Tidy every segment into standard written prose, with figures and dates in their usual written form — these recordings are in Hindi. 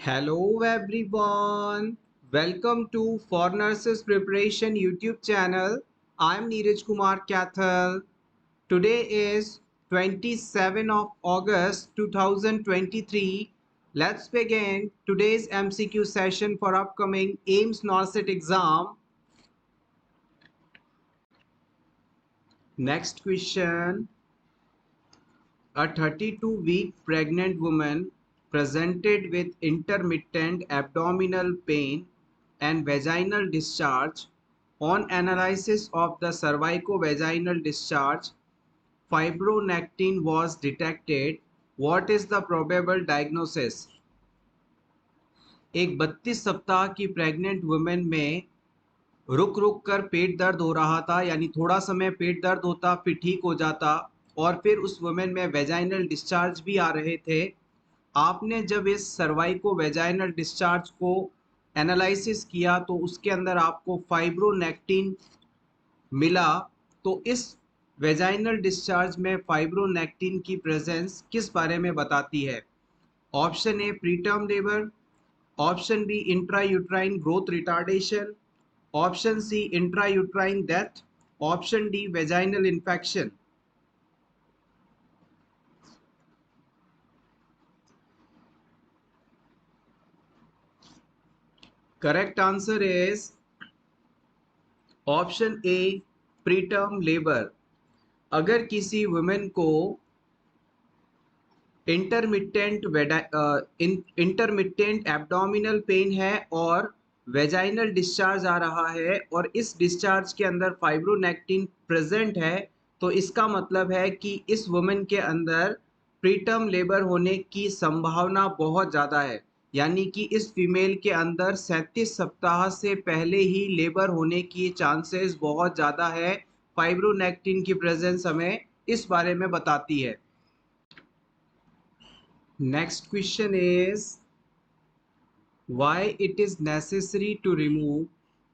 Hello everyone. Welcome to For Nurses Preparation YouTube channel. I'm Neeraj Kumar Kathal. Today is 27 of August 2023. Let's begin today's MCQ session for upcoming AIMS NORCET exam. Next question. A 32-week pregnant woman presented with intermittent abdominal pain and vaginal discharge. On analysis of the cervicovaginal discharge, fibronectin was detected. What is the probable diagnosis? एक 32 सप्ताह की प्रेग्नेंट वुमेन में रुक रुक कर पेट दर्द हो रहा था, यानी थोड़ा समय पेट दर्द होता फिर ठीक हो जाता और फिर उस वुमेन में वेजाइनल डिस्चार्ज भी आ रहे थे। आपने जब इस सर्वाइको वेजाइनल डिस्चार्ज को एनालिसिस किया तो उसके अंदर आपको फाइब्रोनेक्टिन मिला। तो इस वेजाइनल डिस्चार्ज में फाइब्रोनेक्टिन की प्रेजेंस किस बारे में बताती है? Option A preterm labour, option B intrauterine growth retardation, option C intrauterine death, option D vaginal infection. Correct answer is option A preterm labour. अगर किसी वुमेन को इंटरमिटेंट एब्डोमिनल पेन है और वेजाइनल डिस्चार्ज आ रहा है और इस डिस्चार्ज के अंदर फाइब्रोनेक्टिन प्रेजेंट है, तो इसका मतलब है कि इस वुमेन के अंदर प्रीटर्म लेबर होने की संभावना बहुत ज़्यादा है। यानी कि इस फीमेल के अंदर 37 सप्ताह से पहले ही लेबर होने की चांसेस बहुत ज़्यादा है। फाइब्रोनेक्टिन की प्रेजेंस हमें इस बारे में बताती है। Next question is why it is necessary to remove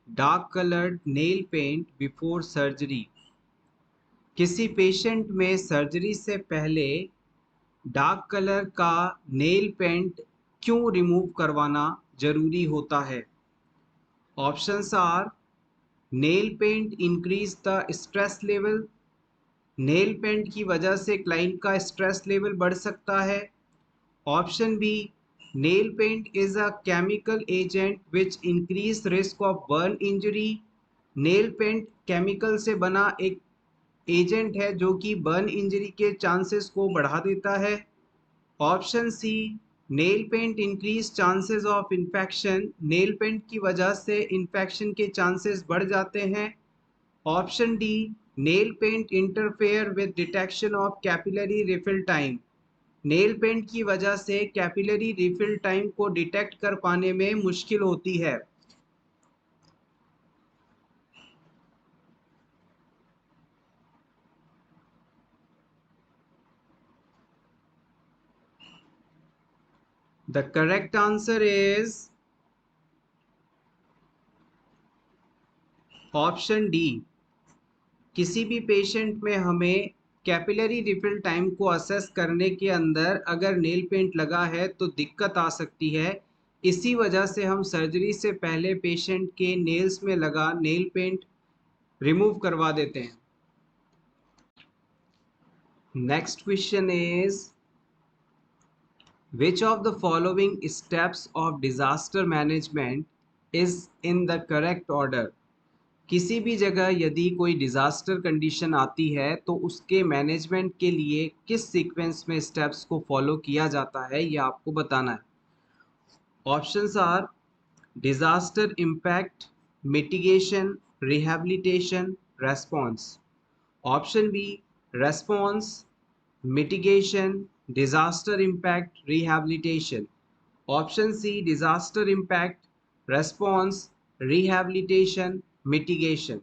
dark colored nail paint before surgery? किसी पेशेंट में सर्जरी से पहले डार्क कलर का नेल पेंट क्यों रिमूव करवाना जरूरी होता है? Options are nail paint increase the stress level, nail paint की वजह से क्लाइंट का स्ट्रेस लेवल बढ़ सकता है। Option B, nail paint is a chemical agent which increase risk of burn injury. Nail paint chemical से बना एक एजेंट है जो कि बर्न इंजरी के चांसेस को बढ़ा देता है। Option C, nail paint increase chances of infection, nail paint की वजह से इन्फेक्शन के चांसेस बढ़ जाते हैं। Option D, nail paint interfere with detection of capillary refill time, nail paint की वजह से कैपिलरी रिफिल टाइम को डिटेक्ट कर पाने में मुश्किल होती है। The correct answer is option D. किसी भी पेशेंट में हमें कैपिलरी रिफिल टाइम को असेस करने के अंदर अगर नेल पेंट लगा है तो दिक्कत आ सकती है। इसी वजह से हम सर्जरी से पहले पेशेंट के नेल्स में लगा नेल पेंट रिमूव करवा देते हैं। Next question is Which of the following steps of disaster management is in the correct order? किसी भी जगह यदि कोई डिज़ास्टर कंडीशन आती है तो उसके मैनेजमेंट के लिए किस सीक्वेंस में स्टेप्स को फॉलो किया जाता है, ये आपको बताना है। Options are disaster impact, mitigation, rehabilitation, response. Option B response, mitigation, disaster impact, rehabilitation. Option C disaster impact, response, rehabilitation, mitigation.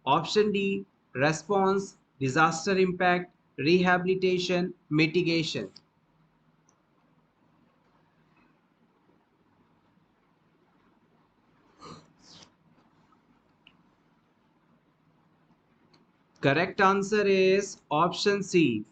Option D response, disaster impact, rehabilitation, mitigation. Correct answer is option C.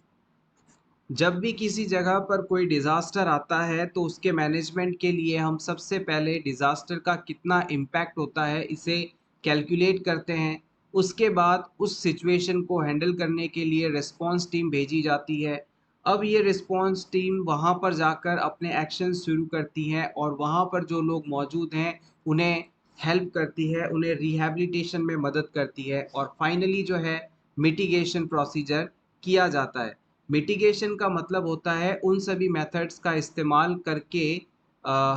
जब भी किसी जगह पर कोई डिज़ास्टर आता है तो उसके मैनेजमेंट के लिए हम सबसे पहले डिज़ास्टर का कितना इम्पैक्ट होता है इसे कैलकुलेट करते हैं। उसके बाद उस सिचुएशन को हैंडल करने के लिए रिस्पॉन्स टीम भेजी जाती है। अब ये रिस्पॉन्स टीम वहाँ पर जाकर अपने एक्शन शुरू करती है और वहाँ पर जो लोग मौजूद हैं उन्हें हेल्प करती है, उन्हें रिहैबिलिटेशन में मदद करती है और फाइनली जो है मिटिगेशन प्रोसीजर किया जाता है। मिटिगेशन का मतलब होता है उन सभी मेथड्स का इस्तेमाल करके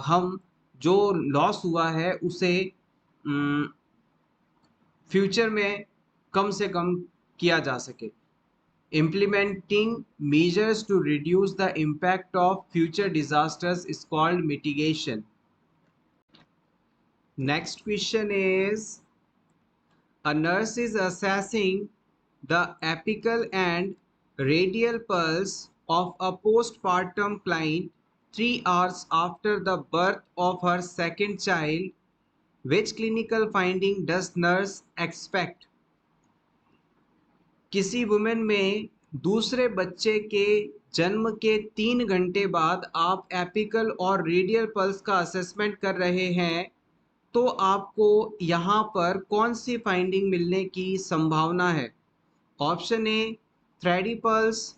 हम जो लॉस हुआ है उसे फ्यूचर में कम से कम किया जा सके। Implementing measures to reduce the impact of future disasters is called mitigation. Next question is, a nurse is assessing the apical and radial pulse of a postpartum client 3 hours after the birth of her second child. Which clinical finding does nurse expect? किसी वुमेन में दूसरे बच्चे के जन्म के 3 घंटे बाद आप एपिकल और रेडियल पल्स का असेसमेंट कर रहे हैं, तो आपको यहाँ पर कौन सी फाइंडिंग मिलने की संभावना है? Option A thready pulse,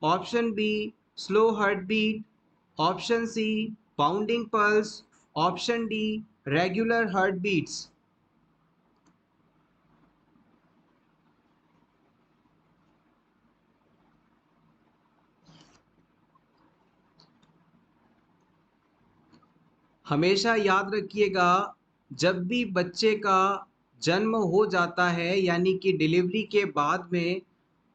option B slow heart beat, option C bounding pulse, option D regular heart beats. हमेशा याद रखिएगा, जब भी बच्चे का जन्म हो जाता है यानी कि डिलीवरी के बाद में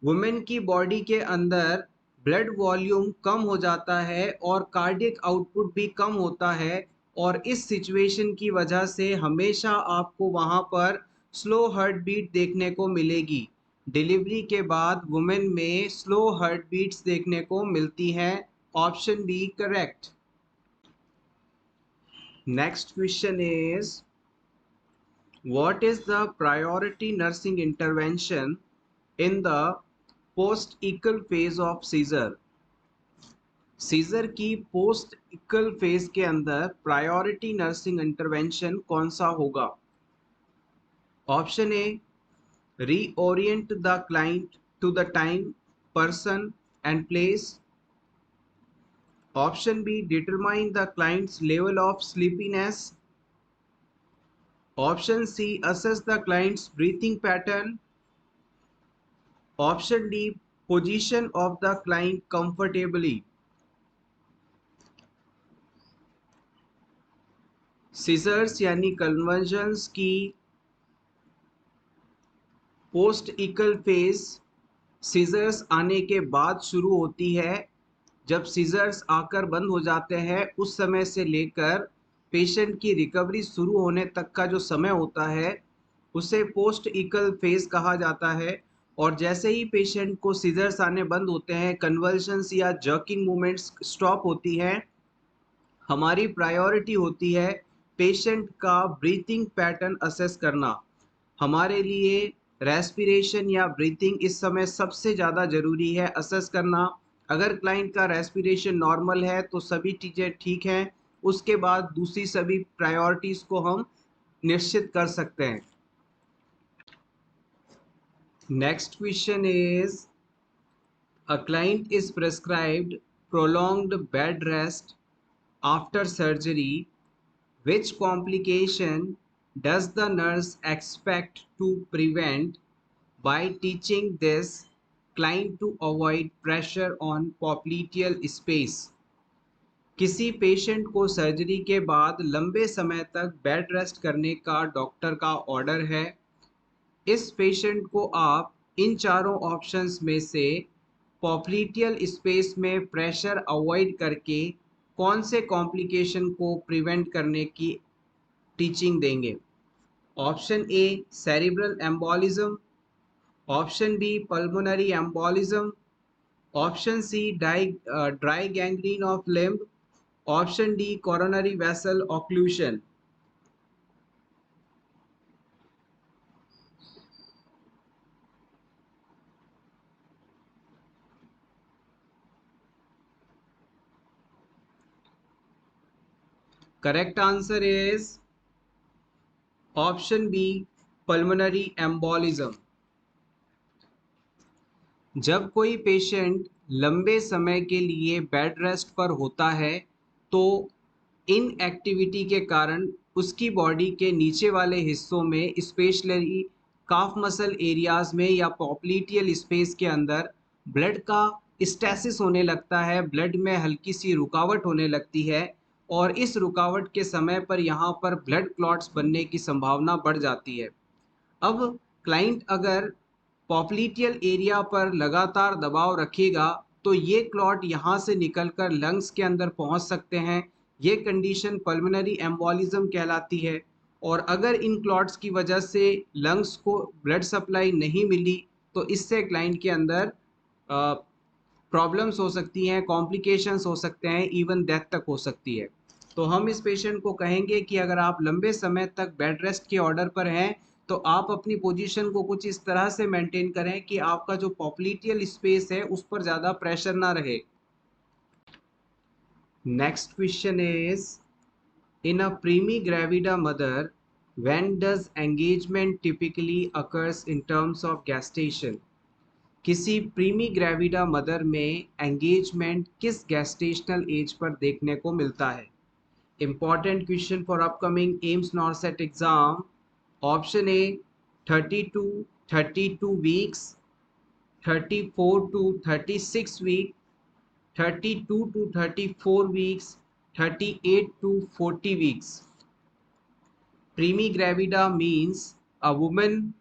वुमेन की बॉडी के अंदर ब्लड वॉल्यूम कम हो जाता है और कार्डियक आउटपुट भी कम होता है और इस सिचुएशन की वजह से हमेशा आपको वहाँ पर स्लो हार्ट बीट देखने को मिलेगी। डिलीवरी के बाद वुमेन में स्लो हार्ट बीट्स देखने को मिलती हैं। Option B correct. Next question is, what is the priority nursing intervention in the post-equal phase of seizure? Seizure की पोस्ट इक्वल फेज के अंदर प्रायोरिटी नर्सिंग इंटरवेंशन कौन सा होगा? Option A reorient the client to the time, person and place, option B determine the client's level of sleepiness, option C assess the client's breathing pattern, option D position of the client comfortably। Seizures यानी कन्वर्जन्स की पोस्ट इकल फेज सीजर्स आने के बाद शुरू होती है। जब सीजर्स आकर बंद हो जाते हैं उस समय से लेकर पेशेंट की रिकवरी शुरू होने तक का जो समय होता है उसे पोस्ट इकल फेज कहा जाता है। और जैसे ही पेशेंट को सीजर्स आने बंद होते हैं, कन्वल्शंस या जर्किंग मूवमेंट्स स्टॉप होती हैं, हमारी प्रायोरिटी होती है पेशेंट का ब्रीथिंग पैटर्न असेस करना। हमारे लिए रेस्पिरेशन या ब्रीथिंग इस समय सबसे ज़्यादा ज़रूरी है असेस करना। अगर क्लाइंट का रेस्पिरेशन नॉर्मल है तो सभी चीज़ें ठीक हैं, उसके बाद दूसरी सभी प्रायोरिटीज़ को हम निश्चित कर सकते हैं। Next question is, a client is prescribed prolonged bed rest after surgery. Which complication does the nurse expect to prevent by teaching this client to avoid pressure on popliteal space? किसी पेशेंट को सर्जरी के बाद लंबे समय तक बेड रेस्ट करने का डॉक्टर का ऑर्डर है। इस पेशेंट को आप इन चारों ऑप्शंस में से पॉप्लीटियल स्पेस में प्रेशर अवॉइड करके कौन से कॉम्प्लिकेशन को प्रिवेंट करने की टीचिंग देंगे? Option A cerebral embolism, option B pulmonary embolism, option C dry gangrene of limb, option D coronary vessel occlusion. Correct answer is option B, pulmonary embolism. जब कोई पेशेंट लंबे समय के लिए बेड रेस्ट पर होता है तो इन एक्टिविटी के कारण उसकी बॉडी के नीचे वाले हिस्सों में, स्पेशली काफ मसल एरियाज में या पॉप्लिटियल स्पेस के अंदर ब्लड का स्टैसिस होने लगता है, ब्लड में हल्की सी रुकावट होने लगती है और इस रुकावट के समय पर यहाँ पर ब्लड क्लॉट्स बनने की संभावना बढ़ जाती है। अब क्लाइंट अगर पॉप्लिटियल एरिया पर लगातार दबाव रखेगा तो ये क्लॉट यहाँ से निकलकर लंग्स के अंदर पहुँच सकते हैं। ये कंडीशन पल्मोनरी एम्बोलिज्म कहलाती है। और अगर इन क्लॉट्स की वजह से लंग्स को ब्लड सप्लाई नहीं मिली तो इससे क्लाइंट के अंदर प्रॉब्लम्स हो सकती हैं, कॉम्प्लिकेशंस हो सकते हैं, इवन डेथ तक हो सकती है। तो हम इस पेशेंट को कहेंगे कि अगर आप लंबे समय तक बेड रेस्ट के ऑर्डर पर हैं तो आप अपनी पोजीशन को कुछ इस तरह से मेंटेन करें कि आपका जो पॉप्लिटियल स्पेस है उस पर ज़्यादा प्रेशर ना रहे। Next question is, in a primigravida mother when does engagement typically occurs in terms of gestation. किसी प्रीमी ग्रेविडा मदर में एंगेजमेंट किस गेस्टेशनल एज पर देखने को मिलता है? Important question for upcoming AIMS NORCET exam. Option A 30 to 32 weeks, 34 to 36 weeks, 32 to 34 weeks, 38 to 40 weeks. Preemie gravida means a woman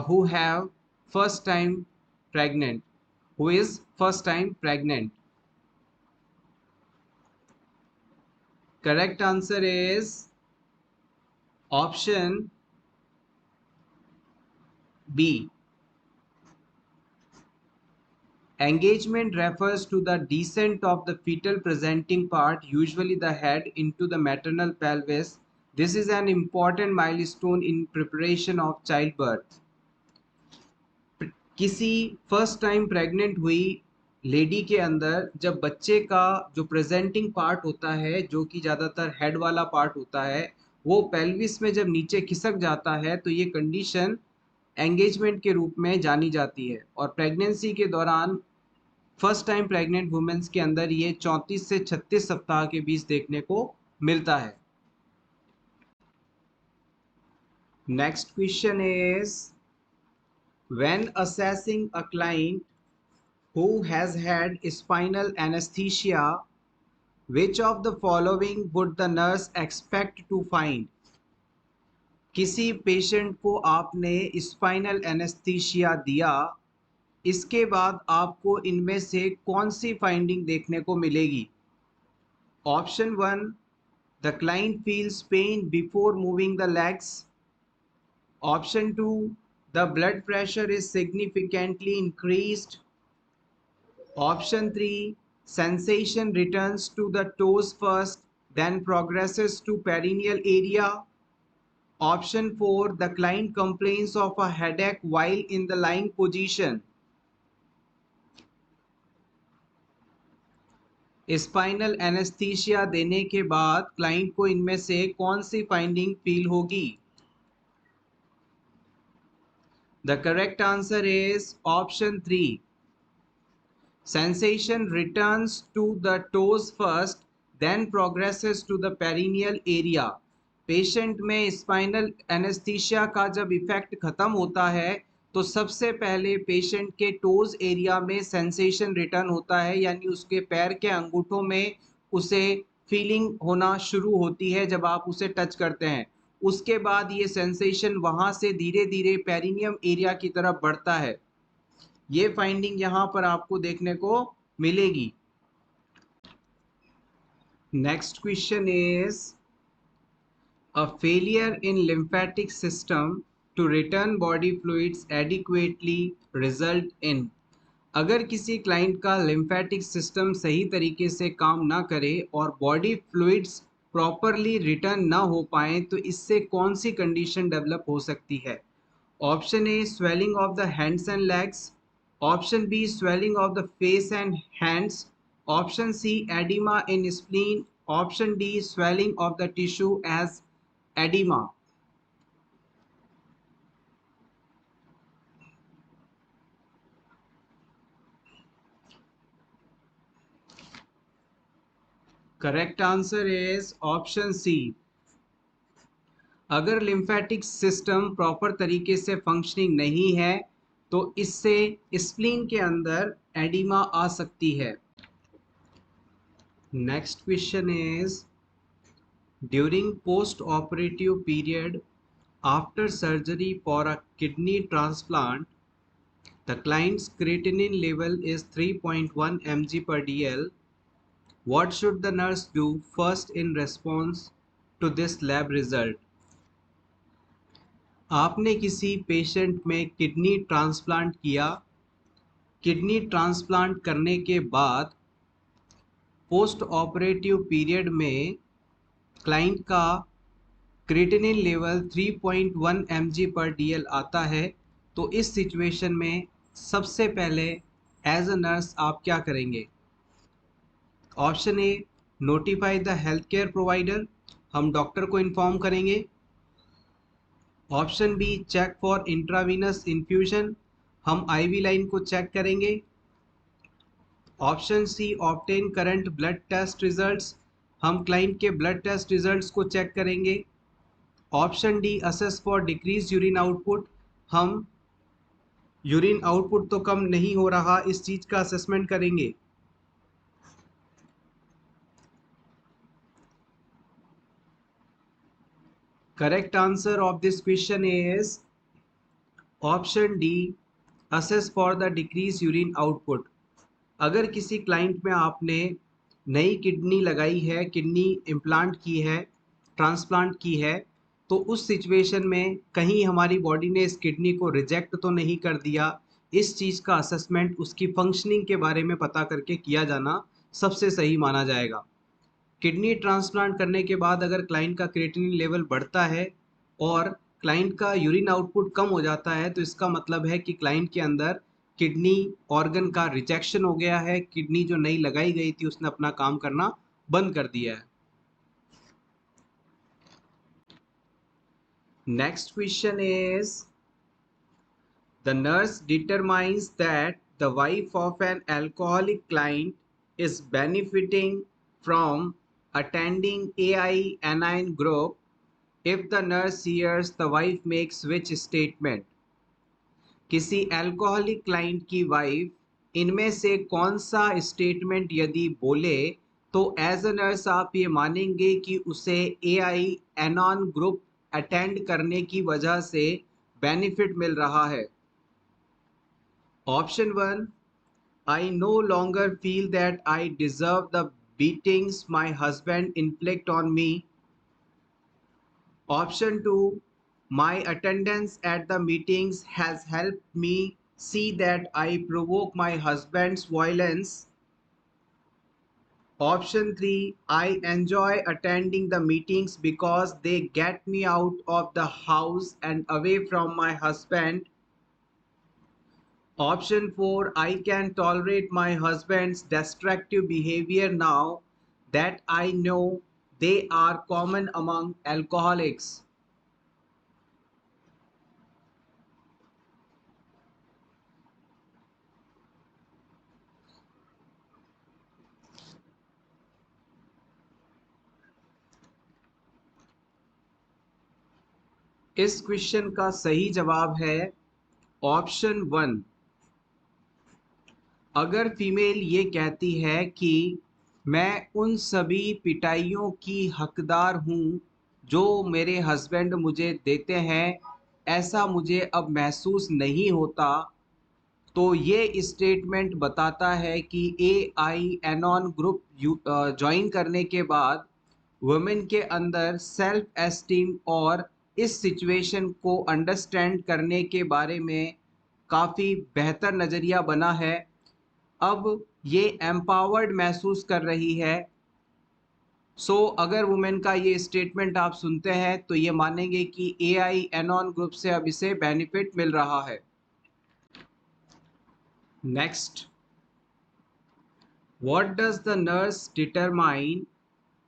who have first time pregnant, who is first time pregnant. Correct answer is option B. Engagement refers to the descent of the fetal presenting part, usually the head, into the maternal pelvis. This is an important milestone in preparation of childbirth. किसी फर्स्ट टाइम प्रेग्नेंट हुई लेडी के अंदर जब बच्चे का जो प्रेजेंटिंग पार्ट होता है, जो कि ज़्यादातर हेड वाला पार्ट होता है, वो पेल्विस में जब नीचे खिसक जाता है तो ये कंडीशन एंगेजमेंट के रूप में जानी जाती है। और प्रेगनेंसी के दौरान फर्स्ट टाइम प्रेग्नेंट वुमेन्स के अंदर ये 34 से 36 सप्ताह के बीच देखने को मिलता है। Next question is, when assessing a client who has had spinal anesthesia, which of the following would the nurse expect to find? किसी पेशेंट को आपने स्पाइनल एनेस्थीसिया दिया, इसके बाद आपको इनमें से कौन सी फाइंडिंग देखने को मिलेगी? Option 1, the client feels pen before moving the legs. Option 2, the blood pressure is significantly increased. Option 3, sensation returns to the toes first, then progresses to perineal area. Option 4, the client complains of a headache while in the lying position. Spinal anaesthesia देने के बाद क्लाइंट को इनमें से कौन सी फाइंडिंग फील होगी? The correct answer is option 3, sensation returns to the toes first, then progresses to the perineal area. Patient में स्पाइनल एनेस्थीसिया का जब इफेक्ट खत्म होता है तो सबसे पहले पेशेंट के टोज एरिया में सेंसेशन रिटर्न होता है, यानी उसके पैर के अंगूठों में उसे फीलिंग होना शुरू होती है जब आप उसे टच करते हैं। उसके बाद ये सेंसेशन वहाँ से धीरे धीरे पेरिनियम एरिया की तरफ बढ़ता है। ये फाइंडिंग यहाँ पर आपको देखने को मिलेगी। Next question is, a failure in lymphatic system to return body fluids adequately result in. अगर किसी क्लाइंट का लिम्फेटिक सिस्टम सही तरीके से काम ना करे और बॉडी फ्लूइड्स प्रॉपरली रिटर्न ना हो पाए तो इससे कौन सी कंडीशन डेवलप हो सकती है? Option A, swelling of the hands and legs. Option B, swelling of the face and hands. Option C, edema in spleen. Option D, swelling of the tissue as edema. Correct answer is option C. अगर लिम्फेटिक सिस्टम प्रॉपर तरीके से फंक्शनिंग नहीं है तो इससे स्प्लीन के अंदर एडिमा आ सकती है. Next question is, during post operative period after surgery for a kidney transplant the client's creatinine level is 3.1 mg per dl. What should the nurse do first in response to this lab result? आपने किसी पेशेंट में किडनी ट्रांसप्लांट किया. किडनी ट्रांसप्लांट करने के बाद पोस्ट ऑपरेटिव पीरियड में क्लाइंट का क्रिएटिनिन लेवल 3.1 mg पर dl आता है. तो इस सिचुएशन में सबसे पहले एज अ नर्स आप क्या करेंगे? Option A, notify the health care provider, हम डॉक्टर को इन्फॉर्म करेंगे. Option B, check for intravenous infusion, हम आईवी लाइन को चेक करेंगे. Option C, obtain current blood test results, हम क्लाइंट के ब्लड टेस्ट रिजल्ट्स को चेक करेंगे. Option D, assess for decrease urine output, हम यूरिन आउटपुट तो कम नहीं हो रहा, इस चीज का असेसमेंट करेंगे. Correct answer of this question is option D, assess for the decrease urine output. अगर किसी क्लाइंट में आपने नई किडनी लगाई है, किडनी इम्प्लांट की है, ट्रांसप्लांट की है, तो उस सिचुएशन में कहीं हमारी बॉडी ने इस किडनी को रिजेक्ट तो नहीं कर दिया, इस चीज़ का असेसमेंट उसकी फंक्शनिंग के बारे में पता करके किया जाना सबसे सही माना जाएगा. किडनी ट्रांसप्लांट करने के बाद अगर क्लाइंट का क्रिएटिनिन लेवल बढ़ता है और क्लाइंट का यूरिन आउटपुट कम हो जाता है तो इसका मतलब है कि क्लाइंट के अंदर किडनी ऑर्गन का रिजेक्शन हो गया है, किडनी जो नई लगाई गई थी उसने अपना काम करना बंद कर दिया है. Next question is, the nurse determines that the wife of an alcoholic client is benefiting from attending AI anion group. If the nurse hears the wife makes which statement? किसी अल्कोहलिक क्लाइंट की वाइफ इनमें से कौन सा स्टेटमेंट यदि बोले तो एज अ नर्स आप ये मानेंगे कि उसे AI एनॉन ग्रुप अटेंड करने की वजह से बेनिफिट मिल रहा है. Option one, I no longer feel that I deserve the beatings my husband inflict on me. Option 2, my attendance at the meetings has helped me see that I provoke my husband's violence. Option 3, I enjoy attending the meetings because they get me out of the house and away from my husband. Option 4, I can tolerate my husband's destructive behavior now that I know they are common among alcoholics. इस क्वेश्चन का सही जवाब है ऑप्शन वन. अगर फीमेल ये कहती है कि मैं उन सभी पिटाइयों की हकदार हूँ जो मेरे हस्बैंड मुझे देते हैं, ऐसा मुझे अब महसूस नहीं होता, तो ये स्टेटमेंट बताता है कि AI एनॉन ग्रुप ज्वाइन करने के बाद वुमेन के अंदर सेल्फ एस्टीम और इस सिचुएशन को अंडरस्टैंड करने के बारे में काफ़ी बेहतर नज़रिया बना है. अब ये एम्पावर्ड महसूस कर रही है. अगर वुमेन का ये स्टेटमेंट आप सुनते हैं तो ये मानेंगे कि AI एनॉन ग्रुप से अब इसे बेनिफिट मिल रहा है. Next, what does the nurse determine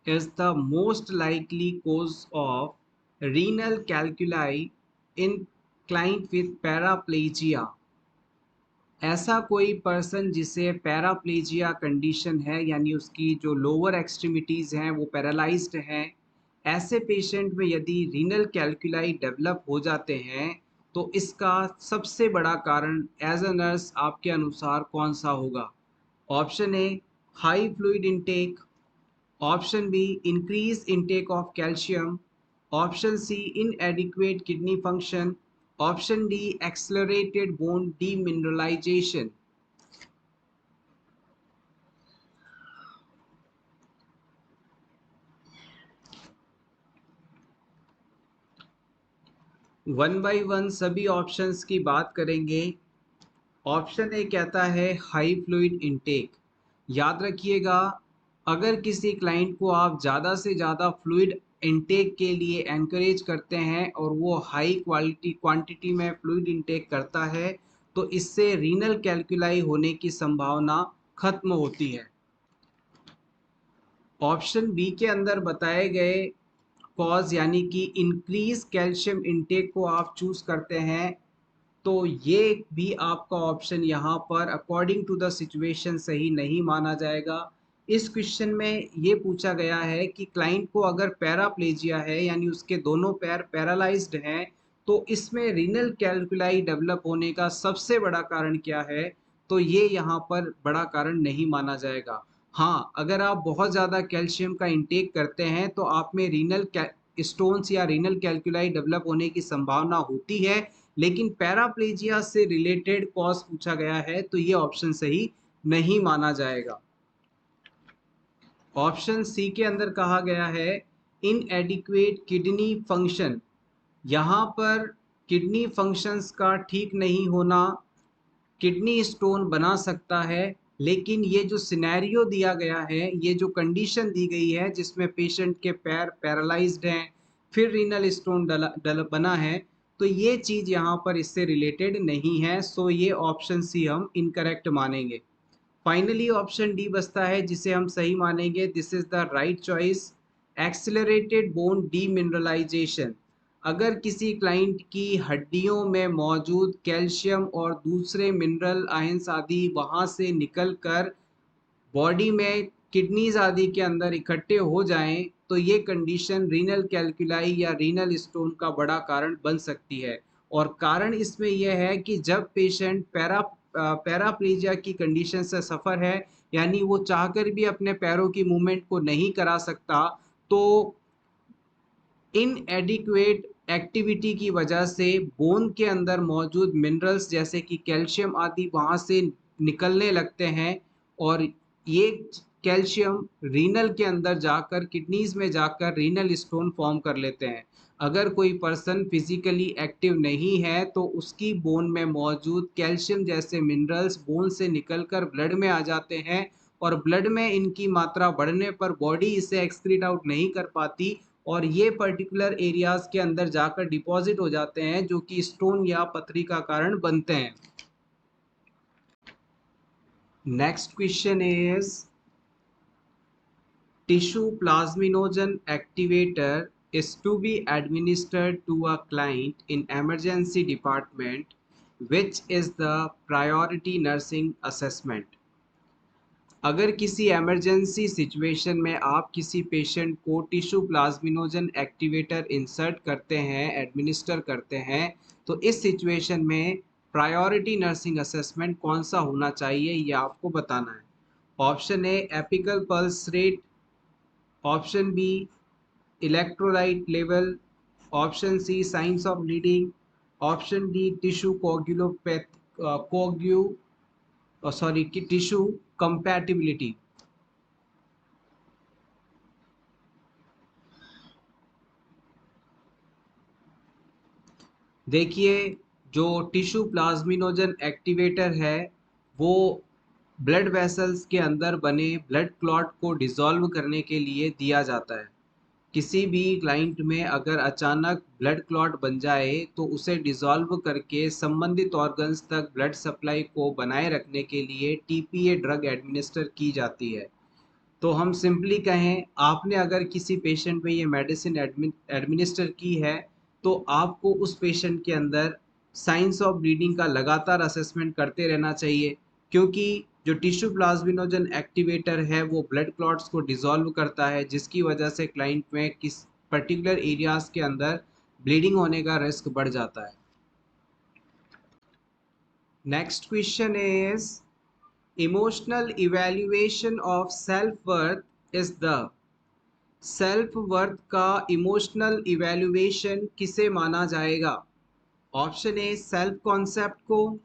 is the most likely cause of renal calculi in client with paraplegia? ऐसा कोई पर्सन जिसे पैराप्लेजिया कंडीशन है, यानी उसकी जो लोअर एक्सट्रीमिटीज़ हैं वो पैरालाइज्ड हैं, ऐसे पेशेंट में यदि रीनल कैल्कुलाई डेवलप हो जाते हैं तो इसका सबसे बड़ा कारण एज अ नर्स आपके अनुसार कौन सा होगा? Option A, high fluid intake. Option B, increase intake of calcium. Option C, inadequate kidney function। Option D, accelerated bone demineralization। One by one सभी ऑप्शंस की बात करेंगे। ऑप्शन ए कहता है हाई फ्लूइड इनटेक। याद रखिएगा, अगर किसी क्लाइंट को आप ज़्यादा से ज़्यादा फ्लूइड इनटेक के लिए एनकरेज करते हैं और वो हाई क्वांटिटी में फ्लूइड इनटेक करता है तो इससे रीनल कैल्कुलाई होने की संभावना खत्म होती है। ऑप्शन बी के अंदर बताए गए कॉज यानी कि इंक्रीज कैल्शियम इनटेक को आप चूज करते हैं तो ये भी आपका ऑप्शन यहाँ पर अकॉर्डिंग टू द सिचुएशन सही नहीं माना जाएगा। इस क्वेश्चन में ये पूछा गया है कि क्लाइंट को अगर पैराप्लेजिया है यानी उसके दोनों पैर पैरालाइज्ड हैं तो इसमें रीनल कैल्कुलाई डेवलप होने का सबसे बड़ा कारण क्या है? तो ये यहाँ पर बड़ा कारण नहीं माना जाएगा। हाँ, अगर आप बहुत ज़्यादा कैल्शियम का इंटेक करते हैं तो आप में रीनल स्टोन्स या रीनल कैल्कुलाई डेवलप होने की संभावना होती है, लेकिन पैराप्लेजिया से रिलेटेड कॉज पूछा गया है तो ये ऑप्शन सही नहीं माना जाएगा। ऑप्शन सी के अंदर कहा गया है इनएडिक्वेट किडनी फंक्शन। यहाँ पर किडनी फंक्शंस का ठीक नहीं होना किडनी स्टोन बना सकता है, लेकिन ये जो सिनेरियो दिया गया है, ये जो कंडीशन दी गई है जिसमें पेशेंट के पैर पैरालाइज्ड हैं फिर रीनल स्टोन बना है, तो ये चीज़ यहाँ पर इससे रिलेटेड नहीं है। सो ये ऑप्शन सी हम इनकरेक्ट मानेंगे। फाइनली ऑप्शन डी बचता है जिसे हम सही मानेंगे। This is the right choice, accelerated bone demineralisation. अगर किसी क्लाइंट की हड्डियों में मौजूद कैल्शियम और दूसरे मिनरल आयंस आदि वहाँ से निकल कर बॉडी में किडनीज आदि के अंदर इकट्ठे हो जाएं तो ये कंडीशन रीनल कैल्कुलाई या रीनल स्टोन का बड़ा कारण बन सकती है। और कारण इसमें यह है कि जब पेशेंट पैराप्लेजिया की कंडीशन से सफ़र है, यानी वो चाहकर भी अपने पैरों की मूवमेंट को नहीं करा सकता, तो इनएडिक्वेट एक्टिविटी की वजह से बोन के अंदर मौजूद मिनरल्स जैसे कि कैल्शियम आदि वहाँ से निकलने लगते हैं और ये कैल्शियम रीनल के अंदर जाकर किडनीज में जाकर रीनल स्टोन फॉर्म कर लेते हैं। अगर कोई पर्सन फिजिकली एक्टिव नहीं है तो उसकी बोन में मौजूद कैल्शियम जैसे मिनरल्स बोन से निकलकर ब्लड में आ जाते हैं और ब्लड में इनकी मात्रा बढ़ने पर बॉडी इसे एक्सक्रीट आउट नहीं कर पाती और ये पर्टिकुलर एरियाज के अंदर जाकर डिपॉजिट हो जाते हैं जो कि स्टोन या पथरी का कारण बनते हैं। Next question is tissue plasminogen activator is to be administered to a client in emergency department, which is the priority nursing assessment। अगर किसी इमरजेंसी सिचुएशन में आप किसी पेशेंट को टिश्यू प्लाज्मिनोजन एक्टिवेटर इंसर्ट करते हैं, एडमिनिस्टर करते हैं, तो इस सिचुएशन में प्रायोरिटी नर्सिंग असेसमेंट कौन सा होना चाहिए ये आपको बताना है। Option A, apical pulse rate. Option B, electrolyte level. Option C, signs of bleeding. Option D, tissue coagulopath coagu sorry कि टिश्यू कंपैटिबिलिटी। देखिए, जो टिश्यू प्लाज्मिनोजन एक्टिवेटर है वो ब्लड वेसल्स के अंदर बने ब्लड क्लॉट को डिसॉल्व करने के लिए दिया जाता है। किसी भी क्लाइंट में अगर अचानक ब्लड क्लॉट बन जाए तो उसे डिसॉल्व करके संबंधित ऑर्गन्स तक ब्लड सप्लाई को बनाए रखने के लिए टीपीए ड्रग एडमिनिस्टर की जाती है। तो हम सिंपली कहें, आपने अगर किसी पेशेंट में ये मेडिसिन एडमिनिस्टर की है, तो आपको उस पेशेंट के अंदर साइंस ऑफ ब्लीडिंग का लगातार असेसमेंट करते रहना चाहिए, क्योंकि जो टिश्यू प्लाज्मिनोजन एक्टिवेटर है वो ब्लड क्लॉट्स को डिसॉल्व करता है, जिसकी वजह से क्लाइंट में किस पर्टिकुलर एरियाज के अंदर ब्लीडिंग होने का रिस्क बढ़ जाता है। Next question is, emotional evaluation of self worth is the. Self worth का इमोशनल इवैल्यूएशन किसे माना जाएगा? ऑप्शन ए सेल्फ कॉन्सेप्ट को,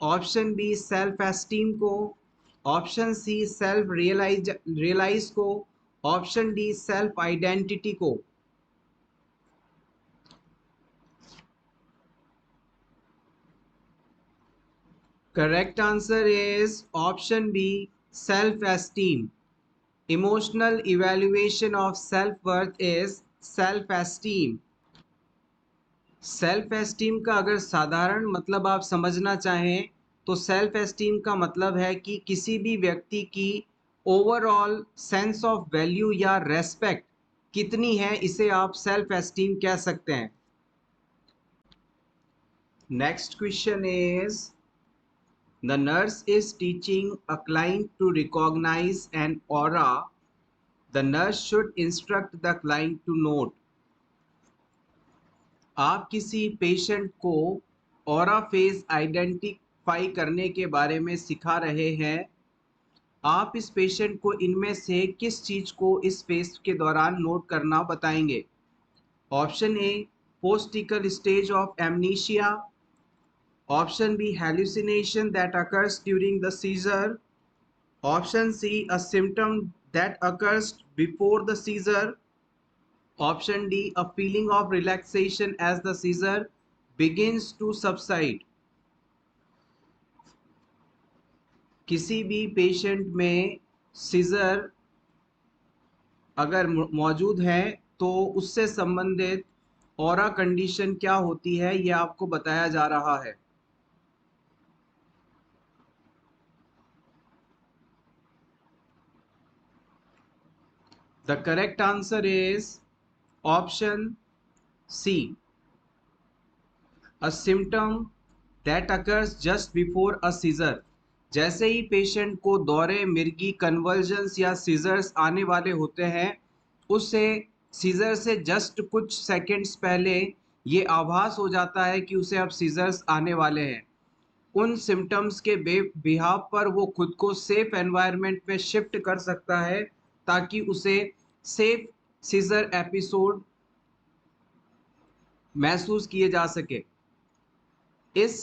ऑप्शन बी सेल्फ एस्टीम को, ऑप्शन सी सेल्फ रियलाइज को, ऑप्शन डी सेल्फ आइडेंटिटी को। Correct answer is option be self esteem. Emotional evaluation of self worth is self esteem. Self esteem का अगर साधारण मतलब आप समझना चाहें, तो सेल्फ एस्टीम का मतलब है कि किसी भी व्यक्ति की ओवरऑल सेंस ऑफ वैल्यू या रेस्पेक्ट कितनी है, इसे आप सेल्फ एस्टीम कह सकते हैं। Next question is, the nurse is teaching a client to recognize an aura, the nurse should instruct the client to note. आप किसी पेशेंट को ऑरा फेज आइडेंटिफाई करने के बारे में सिखा रहे हैं। आप इस पेशेंट को इनमें से किस चीज को इस फेज के दौरान नोट करना बताएंगे? Option A postictal stage of amnesia, option B hallucination that occurs during the seizure, option C a symptom that occurs before the seizure, option D, a feeling of relaxation as the seizure begins to subside। किसी भी पेशेंट में सीजर अगर मौजूद है तो उससे संबंधित ऑरा कंडीशन क्या होती है, यह आपको बताया जा रहा है। The correct answer is option C, a symptom that occurs just before a seizure. जैसे ही पेशेंट को दौरे मिर्गी, कन्वर्जन्स या सीजर्स आने वाले होते हैं, उससे सीजर से जस्ट कुछ सेकंड्स पहले ये आभास हो जाता है कि उसे अब सीजर्स आने वाले हैं। उन सिम्टम्स के बिहाव पर वो खुद को सेफ एनवायरनमेंट में शिफ्ट कर सकता है, ताकि उसे सेफ सीजर एपिसोड महसूस किए जा सके। इस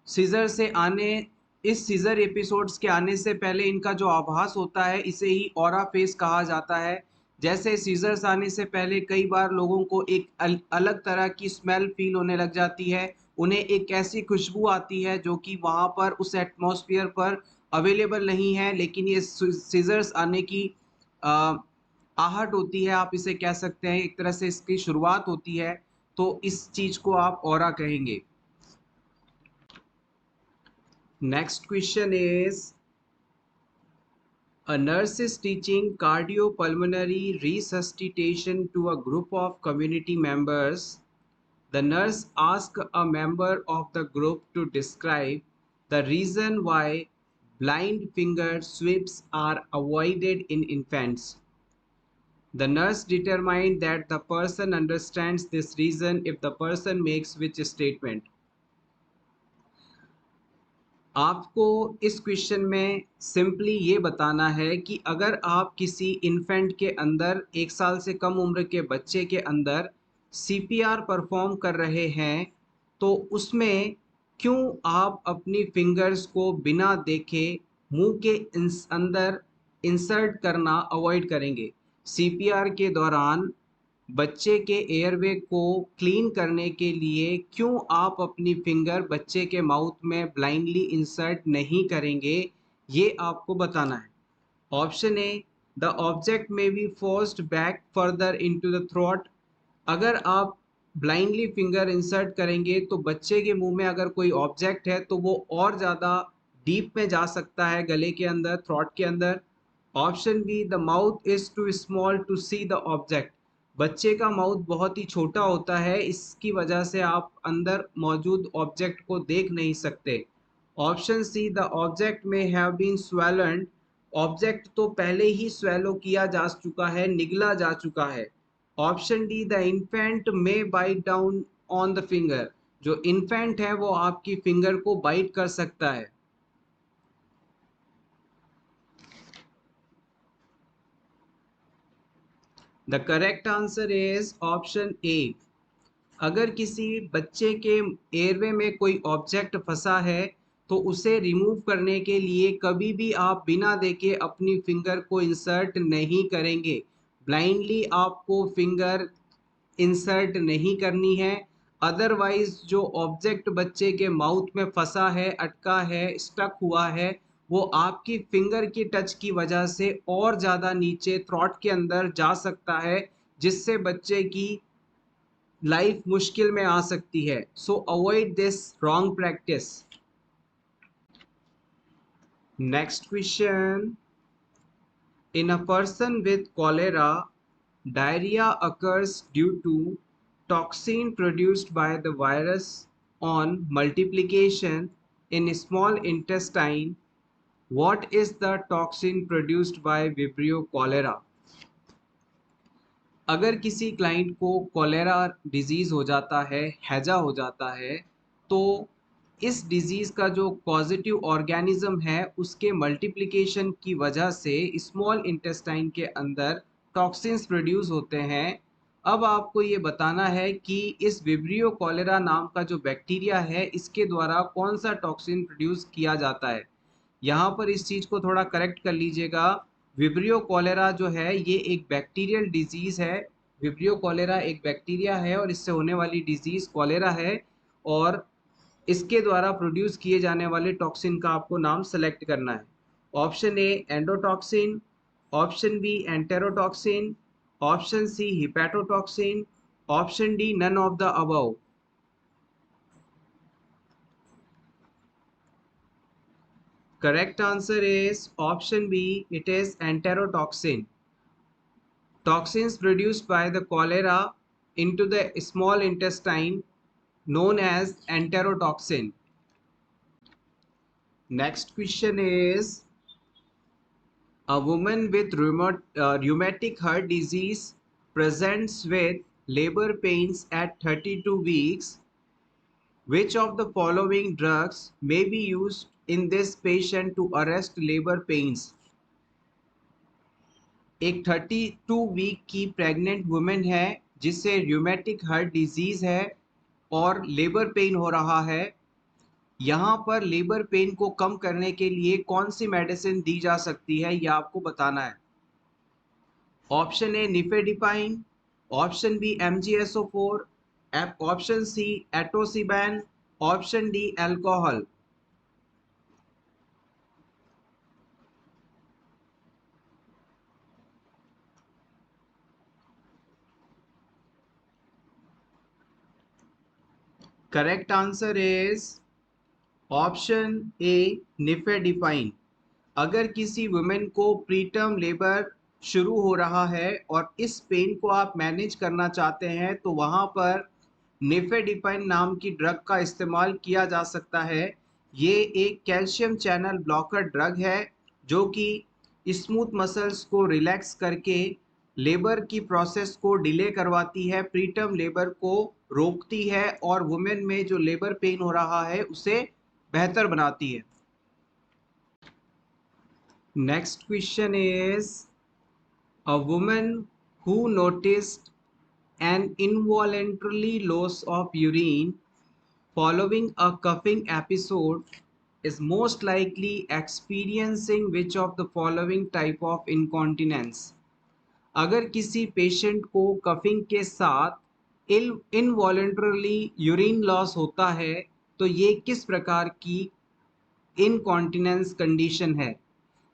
सीजर से आने इस सीजर एपिसोड्स के आने से पहले इनका जो आभास होता है, इसे ही ऑरा फेज कहा जाता है। जैसे सीजर्स आने से पहले कई बार लोगों को एक अलग तरह की स्मेल फील होने लग जाती है, उन्हें एक ऐसी खुशबू आती है जो कि वहाँ पर उस एटमॉस्फेयर पर अवेलेबल नहीं है, लेकिन ये सीजर्स आने की आ, आहट होती है, आप इसे कह सकते हैं, एक तरह से इसकी शुरुआत होती है, तो इस चीज को आप ऑरा कहेंगे। Next question is, a nurse is teaching cardiopulmonary resuscitation to a group of community members. The nurse asks a member of the group to describe the reason why blind finger sweeps are avoided in infants. The nurse determined that the person understands this reason if the person makes which statement. आपको इस क्वेश्चन में सिंपली ये बताना है कि अगर आप किसी इन्फेंट के अंदर, 1 साल से कम उम्र के बच्चे के अंदर सीपीआर परफॉर्म कर रहे हैं, तो उसमें क्यों आप अपनी फिंगर्स को बिना देखे मुंह के अंदर इंसर्ट करना अवॉइड करेंगे? सीपीआर के दौरान बच्चे के एयरवे को क्लीन करने के लिए क्यों आप अपनी फिंगर बच्चे के माउथ में ब्लाइंडली इंसर्ट नहीं करेंगे, ये आपको बताना है। ऑप्शन ए, द ऑब्जेक्ट में be forced back further into the throat. अगर आप ब्लाइंडली फिंगर इंसर्ट करेंगे तो बच्चे के मुंह में अगर कोई ऑब्जेक्ट है तो वो और ज़्यादा डीप में जा सकता है, गले के अंदर, थ्रोट के अंदर। Option B, the mouth is too small to see the object. बच्चे का माउथ बहुत ही छोटा होता है, इसकी वजह से आप अंदर मौजूद ऑब्जेक्ट को देख नहीं सकते। ऑप्शन सी, द ऑब्जेक्ट में हैव बीन स्वेलन्ड। ऑब्जेक्ट तो पहले ही स्वेलो किया जा चुका है, निगला जा चुका है। Option D, the infant may bite down on the finger. जो इन्फेंट है वो आपकी फिंगर को बाइट कर सकता है। The correct answer is option A. अगर किसी बच्चे के एयरवे में कोई ऑब्जेक्ट फंसा है तो उसे रिमूव करने के लिए कभी भी आप बिना देखे अपनी फिंगर को इंसर्ट नहीं करेंगे। ब्लाइंडली आपको फिंगर इंसर्ट नहीं करनी है। अदरवाइज जो ऑब्जेक्ट बच्चे के माउथ में फंसा है, अटका है, स्टक हुआ है, वो आपकी फिंगर की टच की वजह से और ज़्यादा नीचे थ्रॉट के अंदर जा सकता है, जिससे बच्चे की लाइफ मुश्किल में आ सकती है। सो avoid this wrong practice. Next question, in a person with cholera, diarrhea occurs due to toxin produced by the virus on multiplication in small intestine. What is the toxin produced by Vibrio cholera? अगर किसी क्लाइंट को कोलेरा डिजीज़ हो जाता है, हैजा हो जाता है, तो इस डिजीज़ का जो पॉजिटिव ऑर्गेनिज्म है उसके मल्टीप्लिकेशन की वजह से स्मॉल इंटेस्टाइन के अंदर टॉक्सिन्स प्रोड्यूस होते हैं। अब आपको ये बताना है कि इस विब्रियो कॉलेरा नाम का जो बैक्टीरिया है इसके द्वारा कौन सा टॉक्सिन प्रोड्यूस किया जाता है। यहाँ पर इस चीज़ को थोड़ा करेक्ट कर लीजिएगा। विब्रियो कॉलेरा जो है ये एक बैक्टीरियल डिजीज़ है। विब्रियो कॉलेरा एक बैक्टीरिया है और इससे होने वाली डिजीज़ कॉलेरा है। और इसके द्वारा प्रोड्यूस किए जाने वाले टॉक्सिन का आपको नाम सेलेक्ट करना है। Option A endotoxin, option B enterotoxin, option C hepatotoxin, option D none of the above. Correct answer is option B. It is enterotoxin. Toxins produced by the cholera into the small intestine known as enterotoxin. Next question is, a woman with rheumatic heart disease presents with labor pains at 32 weeks. Which of the following drugs may be used in this patient to arrest labor pains? एक 32 वीक की प्रेग्नेंट वुमेन है जिससे र्यूमेटिक हार्ट डिजीज़ है और लेबर पेन हो रहा है। यहाँ पर लेबर पेन को कम करने के लिए कौन सी मेडिसिन दी जा सकती है यह आपको बताना है। Option A nifedipine, option B MgSO4, option C atosiban, option D alcohol. Correct answer is option A nifedipine. अगर किसी वुमेन को प्रीटर्म लेबर शुरू हो रहा है और इस पेन को आप मैनेज करना चाहते हैं तो वहाँ पर निफेडिपाइन नाम की ड्रग का इस्तेमाल किया जा सकता है। ये एक कैल्शियम चैनल ब्लॉकर ड्रग है जो कि स्मूथ मसल्स को रिलैक्स करके लेबर की प्रोसेस को डिले करवाती है, प्रीटर्म लेबर को रोकती है और वुमेन में जो लेबर पेन हो रहा है उसे बेहतर बनाती है। Next question is, a woman who noticed an involuntary loss of urine following a coughing episode is most likely experiencing which of the following type of incontinence? अगर किसी पेशेंट को कफिंग के साथ इनवॉलेंटरली यूरिन लॉस होता है तो ये किस प्रकार की इनकॉन्टिनेंस कंडीशन है।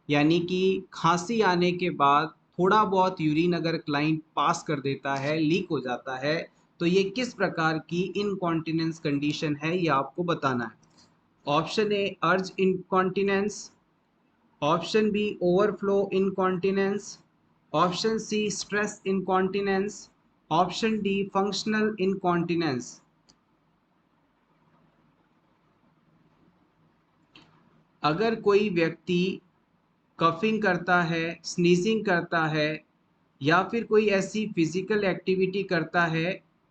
यानी कि खांसी आने के बाद थोड़ा बहुत यूरिन अगर क्लाइंट पास कर देता है, लीक हो जाता है, तो ये किस प्रकार की इनकॉन्टिनेंस कंडीशन है ये आपको बताना है। Option A urge incontinence, option B overflow incontinence, option C stress incontinence, option D functional incontinence. अगर कोई व्यक्ति कफिंग करता है, स्नीजिंग करता है, या फिर कोई ऐसी फिजिकल एक्टिविटी करता है,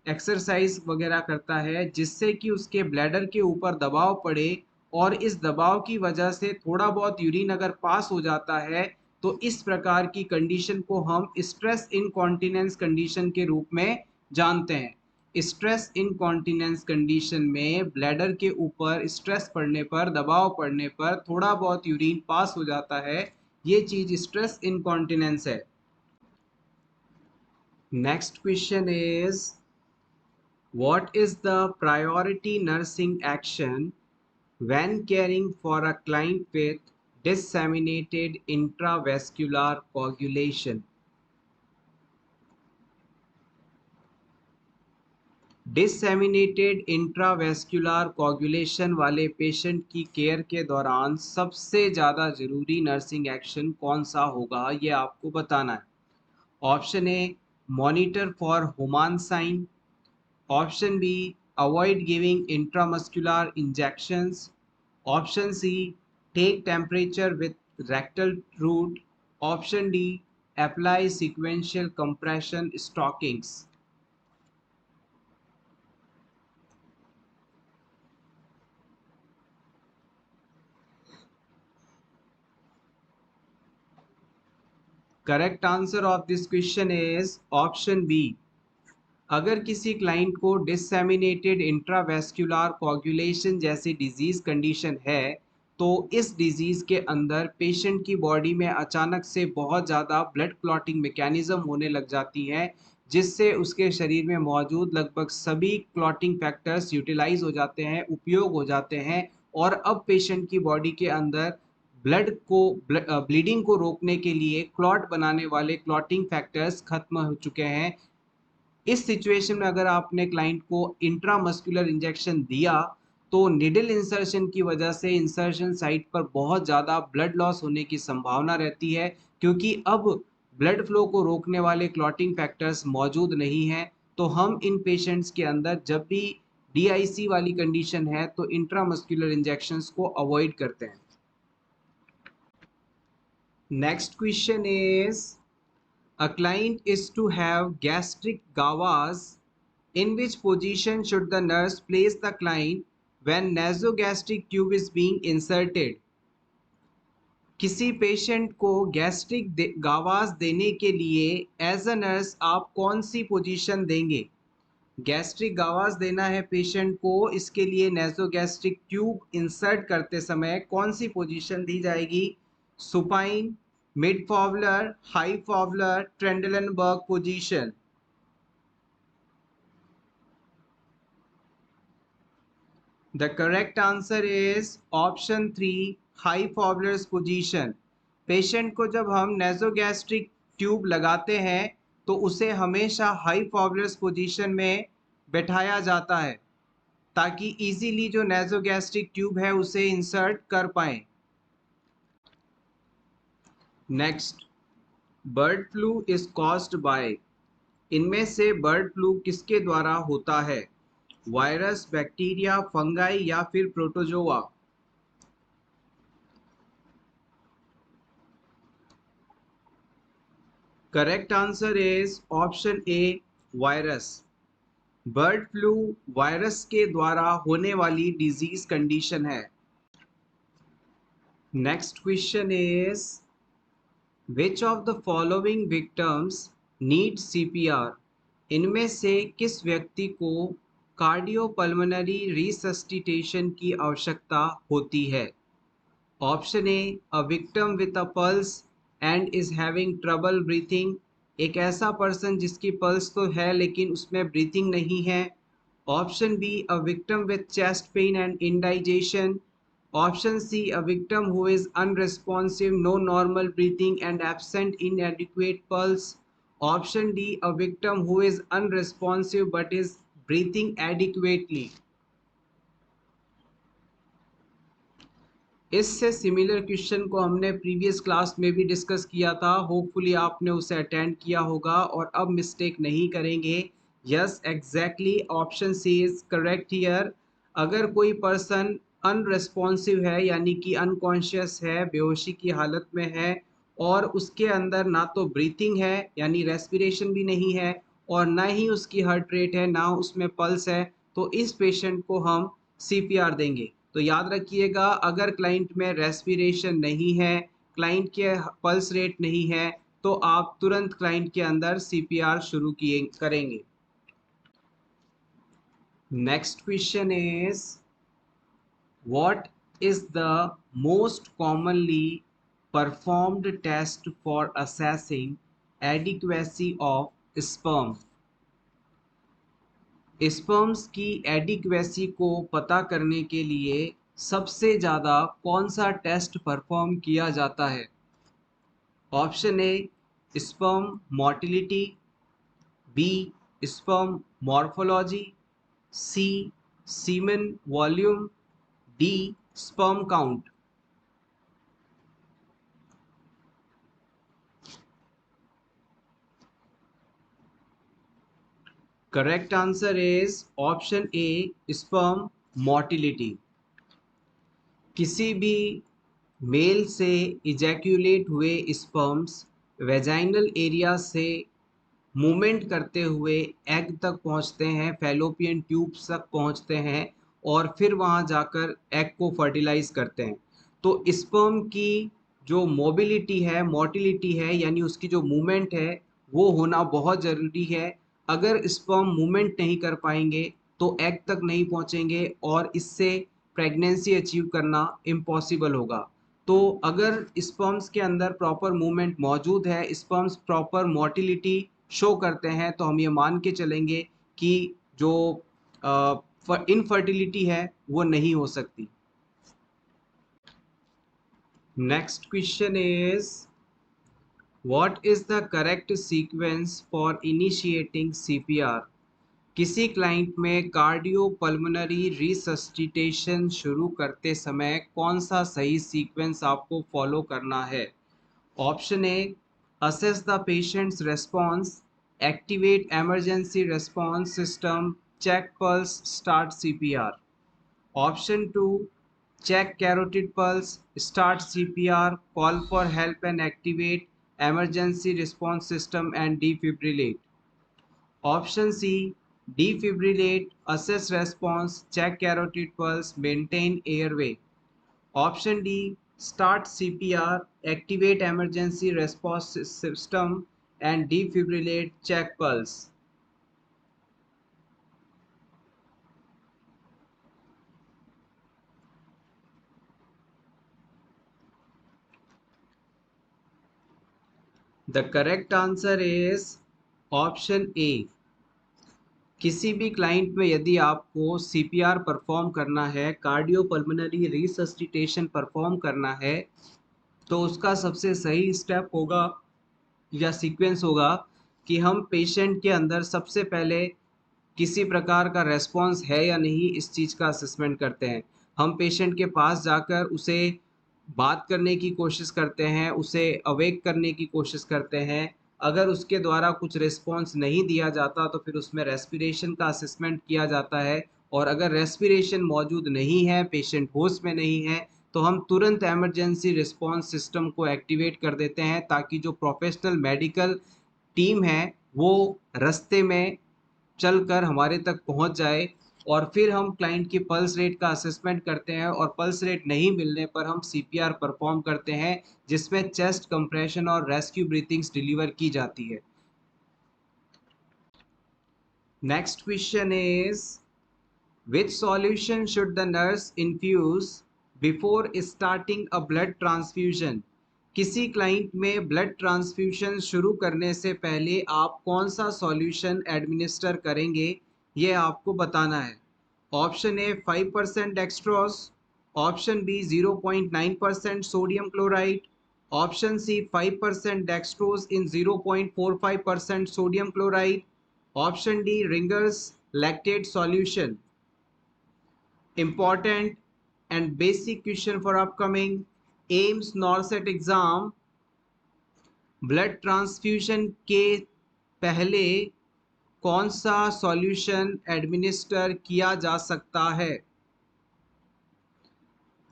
एक्सरसाइज वगैरह करता है जिससे कि उसके ब्लैडर के ऊपर दबाव पड़े और इस दबाव की वजह से थोड़ा बहुत यूरिन अगर पास हो जाता है, तो इस प्रकार की कंडीशन को हम स्ट्रेस इनकॉन्टिनेंस कंडीशन के रूप में जानते हैं। स्ट्रेस इनकॉन्टिनेंस कंडीशन में ब्लैडर के ऊपर स्ट्रेस पड़ने पर, दबाव पड़ने पर थोड़ा बहुत यूरिन पास हो जाता है, ये चीज स्ट्रेस इनकॉन्टिनेंस है। Next question is what is the priority nursing action when caring for a client with disseminated intravascular coagulation? Disseminated intravascular coagulation वाले पेशेंट की केयर के दौरान सबसे ज़्यादा ज़रूरी नर्सिंग एक्शन कौन सा होगा, ये आपको बताना है। Option A monitor for human sign, option B avoid giving intramuscular injections, option C take temperature with rectal route, option D apply sequential compression stockings. Correct answer of this question is option B. अगर किसी क्लाइंट को डिसएमिनेटेड इंट्रावेस्कुलर कोagulation जैसी डिजीज कंडीशन है, तो इस डिजीज के अंदर पेशेंट की बॉडी में अचानक से बहुत ज़्यादा ब्लड क्लॉटिंग मैकेनिज्म होने लग जाती हैं, जिससे उसके शरीर में मौजूद लगभग सभी क्लॉटिंग फैक्टर्स यूटिलाइज हो जाते हैं, उपयोग हो जाते हैं, और अब पेशेंट की बॉडी के अंदर ब्लीडिंग को रोकने के लिए क्लॉट बनाने वाले क्लॉटिंग फैक्टर्स खत्म हो चुके हैं। इस सिचुएशन में अगर आपने क्लाइंट को इंट्रामस्कुलर इंजेक्शन दिया, तो निडल इंसर्शन की वजह से इंसर्शन साइट पर बहुत ज़्यादा ब्लड लॉस होने की संभावना रहती है, क्योंकि अब ब्लड फ्लो को रोकने वाले क्लॉटिंग फैक्टर्स मौजूद नहीं हैं। तो हम इन पेशेंट्स के अंदर जब भी डीआईसी वाली कंडीशन है, तो इंट्रामस्कुलर इंजेक्शंस को अवॉइड करते हैं। Next question is a client is to have gastric gavas. In which position should the nurse place the client when nasogastric tube is being inserted? किसी पेशेंट को गैस्ट्रिक गावास देने के लिए एज अ नर्स आप कौन सी पोजीशन देंगे? गैस्ट्रिक गावास देना है पेशेंट को, इसके लिए नेजोगैस्ट्रिक ट्यूब इंसर्ट करते समय कौन सी पोजीशन दी जाएगी? Supine, mid Fowler, high Fowler, Trendelenburg position. The correct answer is option 3 high Fowler's position. Patient को जब हम नेजोगैस्ट्रिक ट्यूब लगाते हैं, तो उसे हमेशा हाई फॉवलर्स पोजीशन में बैठाया जाता है, ताकि इजीली जो नेजोगैस्ट्रिक ट्यूब है उसे इंसर्ट कर पाएं। Next, bird flu is caused by. इनमें से बर्ड फ्लू किसके द्वारा होता है? वायरस, बैक्टीरिया, फंगाई या फिर protozoa? Correct answer is option A virus. Bird flu virus के द्वारा होने वाली डिजीज कंडीशन है। Next question is which of the following victims need CPR? इनमें से किस व्यक्ति को कार्डियोपल्मोनरी रिसस्टिटेशन की आवश्यकता होती है? Option A a victim with a pulse and is having trouble breathing. एक ऐसा पर्सन जिसकी पल्स तो है लेकिन उसमें ब्रीथिंग नहीं है। Option B a victim with chest pain and indigestion. Option C a victim who is unresponsive, no normal breathing and absent inadequate pulse. Option D a victim who is unresponsive but is breathing adequately. इससे सिमिलर क्वेश्चन को हमने प्रीवियस क्लास में भी डिस्कस किया था, होपफुली आपने उसे अटेंड किया होगा और अब मिस्टेक नहीं करेंगे। Yes exactly, option C is correct here. अगर कोई पर्सन अनरेस्पॉन्सिव है यानी कि अनकॉन्शियस है, बेहोशी की हालत में है और उसके अंदर ना तो ब्रीथिंग है यानी रेस्पिरेशन भी नहीं है और ना ही उसकी हार्ट रेट है, ना उसमें पल्स है, तो इस पेशेंट को हम सीपीआर देंगे। तो याद रखिएगा, अगर क्लाइंट में रेस्पिरेशन नहीं है, क्लाइंट के पल्स रेट नहीं है, तो आप तुरंत क्लाइंट के अंदर सीपीआर शुरू किए करेंगे। Next question is what is the most commonly performed test for assessing adequacy of sperm? Sperms की एडिक्वेसी को पता करने के लिए सबसे ज़्यादा कौन सा टेस्ट परफॉर्म किया जाता है? Option A sperm motility, B sperm morphology, C semen volume, D sperm count. Correct answer is option A sperm motility. किसी भी मेल से इजैक्यूलेट हुए स्पर्म्स वेजाइनल एरिया से मूवमेंट करते हुए एग तक पहुंचते हैं, फैलोपियन ट्यूब्स तक पहुंचते हैं और फिर वहां जाकर एग को फर्टिलाइज करते हैं। तो स्पर्म की जो मोबिलिटी है, मोटिलिटी है, यानी उसकी जो मूवमेंट है वो होना बहुत ज़रूरी है। अगर स्पर्म मूवमेंट नहीं कर पाएंगे तो एग तक नहीं पहुंचेंगे और इससे प्रेगनेंसी अचीव करना इम्पॉसिबल होगा। तो अगर स्पर्म्स के अंदर प्रॉपर मूवमेंट मौजूद है, स्पर्म्स प्रॉपर मोटिलिटी शो करते हैं, तो हम ये मान के चलेंगे कि जो इनफर्टिलिटी है वो नहीं हो सकती। Next question is what is the correct sequence for initiating CPR? किसी क्लाइंट में कार्डियो पल्मोनरी रिसस्टिटेशन शुरू करते समय कौन सा सही सीक्वेंस आपको फॉलो करना है? Option A assess the patient's response, activate emergency response system, check pulse, start CPR. Option 2 check carotid pulse, start CPR, call for help and activate emergency response system and defibrillate. Option C defibrillate, assess response, check carotid pulse, maintain airway. Option D start CPR, activate emergency response system and defibrillate, check pulse. The correct answer is option A. किसी भी क्लाइंट में यदि आपको सीपीआर परफॉर्म करना है, कार्डियोपल्मोनरी रिसस्टिटेशन परफॉर्म करना है, तो उसका सबसे सही स्टेप होगा या सीक्वेंस होगा कि हम पेशेंट के अंदर सबसे पहले किसी प्रकार का रेस्पॉन्स है या नहीं इस चीज़ का असेसमेंट करते हैं। हम पेशेंट के पास जाकर उसे बात करने की कोशिश करते हैं, उसे अवेक करने की कोशिश करते हैं। अगर उसके द्वारा कुछ रिस्पॉन्स नहीं दिया जाता तो फिर उसमें रेस्पिरेशन का असेसमेंट किया जाता है और अगर रेस्पिरेशन मौजूद नहीं है, पेशेंट होश में नहीं है, तो हम तुरंत इमरजेंसी रिस्पॉन्स सिस्टम को एक्टिवेट कर देते हैं ताकि जो प्रोफेशनल मेडिकल टीम है वो रास्ते में चलकर हमारे तक पहुंच जाए और फिर हम क्लाइंट की पल्स रेट का असेसमेंट करते हैं और पल्स रेट नहीं मिलने पर हम सीपीआर परफॉर्म करते हैं, जिसमें चेस्ट कंप्रेशन और रेस्क्यू ब्रीथिंग्स डिलीवर की जाती है। Next question is which solution should the nurse infuse before starting a blood transfusion? किसी क्लाइंट में ब्लड ट्रांसफ्यूशन शुरू करने से पहले आप कौन सा सॉल्यूशन एडमिनिस्टर करेंगे, ये आपको बताना है। Option A 5% dextrose, option B 0.9% sodium chloride, option C 5% dextrose in 0.45% sodium chloride, option D ringer's lactate solution. Important and basic question for upcoming AIMS NORCET exam, blood transfusion के पहले कौन सा सॉल्यूशन एडमिनिस्टर किया जा सकता है?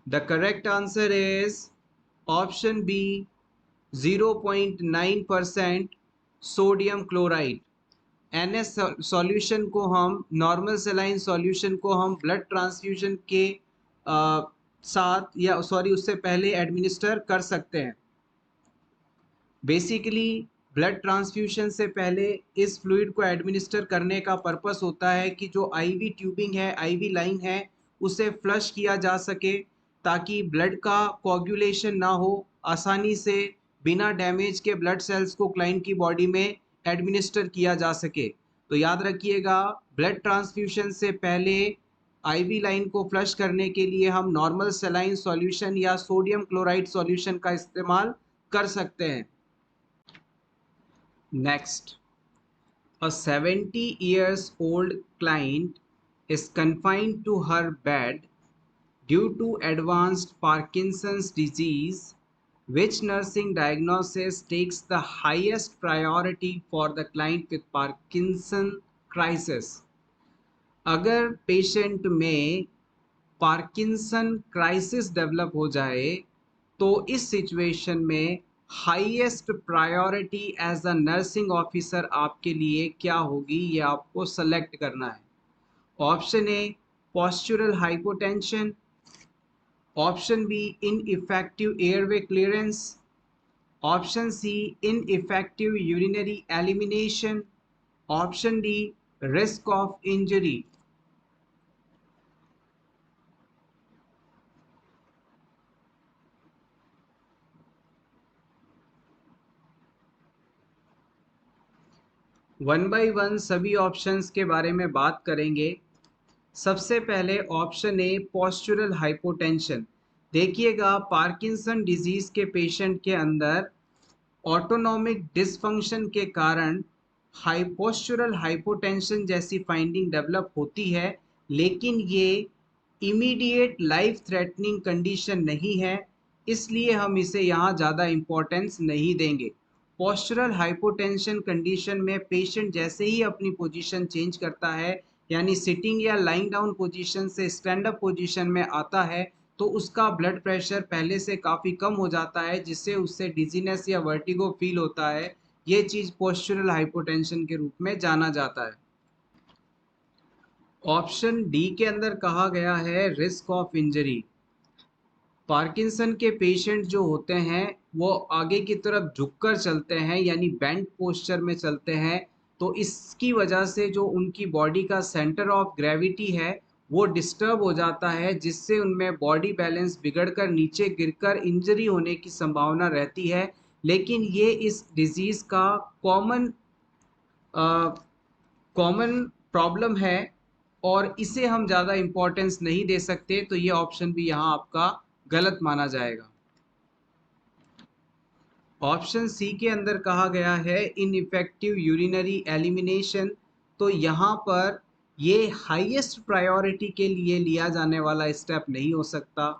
The correct answer is option B, 0.9% sodium chloride. NS solution को हम, नॉर्मल सेलाइन सॉल्यूशन को हम ब्लड ट्रांसफ्यूजन के साथ या सॉरी उससे पहले एडमिनिस्टर कर सकते हैं। बेसिकली ब्लड ट्रांसफ्यूजन से पहले इस फ्लूइड को एडमिनिस्टर करने का पर्पस होता है कि जो आईवी ट्यूबिंग है, आईवी लाइन है, उसे फ्लश किया जा सके ताकि ब्लड का कोagulation ना हो, आसानी से बिना डैमेज के ब्लड सेल्स को क्लाइंट की बॉडी में एडमिनिस्टर किया जा सके। तो याद रखिएगा, ब्लड ट्रांसफ्यूजन से पहले आईवी लाइन को फ्लश करने के लिए हम नॉर्मल सेलाइन सॉल्यूशन या सोडियम क्लोराइड सॉल्यूशन का इस्तेमाल कर सकते हैं। Next, a 70 years old client is confined to her bed due to advanced Parkinson's disease. Which nursing diagnosis takes the highest priority for the client with Parkinson crisis? अगर पेशेंट में पार्किंसन क्राइसिस डेवलप हो जाए तो इस सिचुएशन में highest priority as a nursing officer आपके लिए क्या होगी, ये आपको सेलेक्ट करना है। Option A, postural hypotension. Option B, ineffective airway clearance. Option C, ineffective urinary elimination. Option D, risk of injury. One by one सभी ऑप्शंस के बारे में बात करेंगे। सबसे पहले ऑप्शन ए, पोस्चुरल हाइपोटेंशन। देखिएगा, पार्किंसन डिजीज के पेशेंट के अंदर ऑटोनॉमिक डिसफंक्शन के कारण पोस्चुरल हाइपोटेंशन जैसी फाइंडिंग डेवलप होती है, लेकिन ये इमीडिएट लाइफ थ्रेटनिंग कंडीशन नहीं है, इसलिए हम इसे यहाँ ज़्यादा इम्पोर्टेंस नहीं देंगे। पोस्चुरल हाइपोटेंशन कंडीशन में पेशेंट जैसे ही अपनी पोजीशन चेंज करता है, यानी सिटिंग या लाइंग डाउन पोजीशन से स्टैंड अप पोजीशन में आता है, तो उसका ब्लड प्रेशर पहले से काफ़ी कम हो जाता है, जिससे उससे डिजीनेस या वर्टिगो फील होता है। ये चीज़ पोस्चुरल हाइपोटेंशन के रूप में जाना जाता है। ऑप्शन डी के अंदर कहा गया है रिस्क ऑफ इंजरी। पार्किंसन के पेशेंट जो होते हैं वो आगे की तरफ झुककर चलते हैं, यानी बेंट पोस्चर में चलते हैं, तो इसकी वजह से जो उनकी बॉडी का सेंटर ऑफ ग्रेविटी है वो डिस्टर्ब हो जाता है, जिससे उनमें बॉडी बैलेंस बिगड़कर नीचे गिरकर इंजरी होने की संभावना रहती है। लेकिन ये इस डिजीज़ का कॉमन कॉमन प्रॉब्लम है और इसे हम ज़्यादा इम्पोर्टेंस नहीं दे सकते, तो ये ऑप्शन भी यहाँ आपका गलत माना जाएगा। ऑप्शन सी के अंदर कहा गया है इनइफेक्टिव यूरिनरी एलिमिनेशन, तो यहाँ पर ये हाईएस्ट प्रायोरिटी के लिए लिया जाने वाला स्टेप नहीं हो सकता।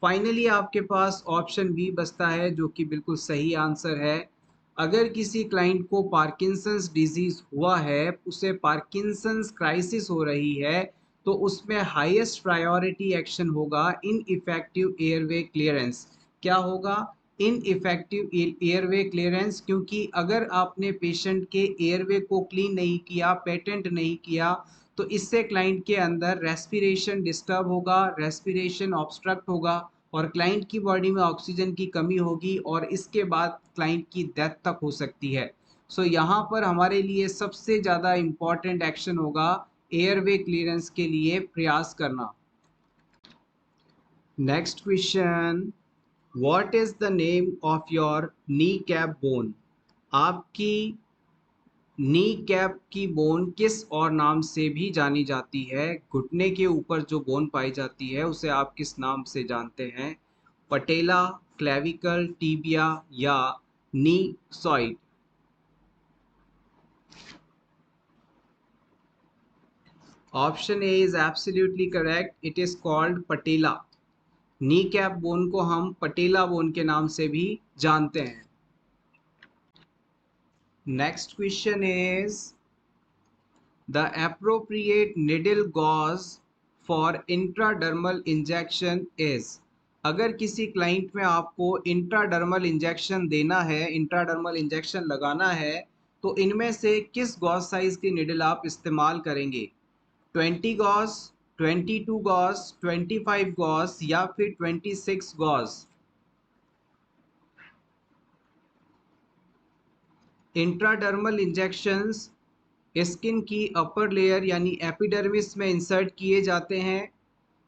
फाइनली आपके पास ऑप्शन बी बचता है, जो कि बिल्कुल सही आंसर है। अगर किसी क्लाइंट को पार्किंसंस डिजीज़ हुआ है, उसे पार्किंसंस क्राइसिस हो रही है, तो उसमें हाईएस्ट प्रायोरिटी एक्शन होगा इनइफेक्टिव एयरवे क्लियरेंस। क्या होगा? इनइफेक्टिव एयरवे क्लियरेंस, क्योंकि अगर आपने पेशेंट के एयरवे को क्लीन नहीं किया, पेटेंट नहीं किया, तो इससे क्लाइंट के अंदर रेस्पिरेशन डिस्टर्ब होगा, रेस्पिरेशन ऑब्स्ट्रक्ट होगा और क्लाइंट की बॉडी में ऑक्सीजन की कमी होगी और इसके बाद क्लाइंट की डेथ तक हो सकती है। सो यहाँ पर हमारे लिए सबसे ज़्यादा इम्पॉर्टेंट एक्शन होगा एयरवे क्लियरेंस के लिए प्रयास करना। Next question, what is the name of your knee cap bone? आपकी नी कैप की बोन किस और नाम से भी जानी जाती है? घुटने के ऊपर जो बोन पाई जाती है उसे आप किस नाम से जानते हैं? पटेला, क्लेविकल, टीबिया या नी सॉइड? Option A is absolutely correct, it is called patella. Knee cap bone को हम पटेला बोन के नाम से भी जानते हैं। Next question is the appropriate needle gauge for intradermal injection is। अगर किसी क्लाइंट में आपको इंट्राडर्मल इंजेक्शन देना है, इंट्राडर्मल इंजेक्शन लगाना है, तो इनमें से किस गॉज साइज की निडल आप इस्तेमाल करेंगे? 20 गॉज, 22 गॉज, 25 गॉज या फिर 26 गॉज? इंट्राडर्मल इंजेक्शंस स्किन की अपर लेयर यानी एपिडर्मिस में इंसर्ट किए जाते हैं।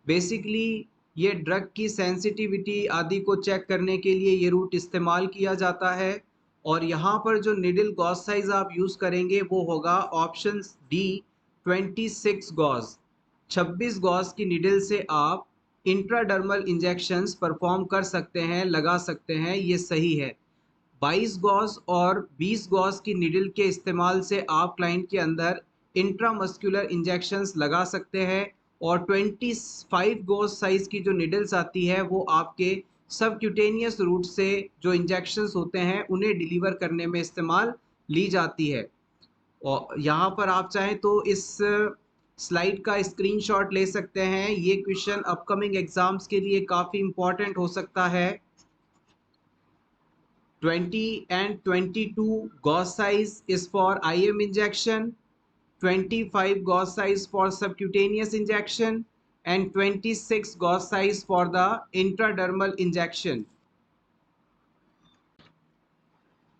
बेसिकली ये ड्रग की सेंसिटिविटी आदि को चेक करने के लिए ये रूट इस्तेमाल किया जाता है। और यहाँ पर जो निडल गॉज साइज आप यूज़ करेंगे वो होगा ऑप्शन डी 26 गॉज। 26 गॉज की निडल से आप इंट्राडर्मल इंजेक्शंस परफॉर्म कर सकते हैं, लगा सकते हैं, ये सही है। 22 गॉज और 20 गॉज की निडल के इस्तेमाल से आप क्लाइंट के अंदर इंट्रामस्कुलर इंजेक्शंस लगा सकते हैं। और 25 गॉज साइज की जो निडल्स आती है वो आपके सबक्यूटेनियस रूट से जो इंजेक्शंस होते हैं उन्हें डिलीवर करने में इस्तेमाल ली जाती है। और यहाँ पर आप चाहें तो इस स्लाइड का स्क्रीनशॉट ले सकते हैं। ये क्वेश्चन अपकमिंग एग्जाम्स के लिए काफ़ी इम्पोर्टेंट हो सकता है। 20 and 22 gauze size is for IM injection, 25 gauze size for subcutaneous injection, and 26 gauze size for the intradermal injection.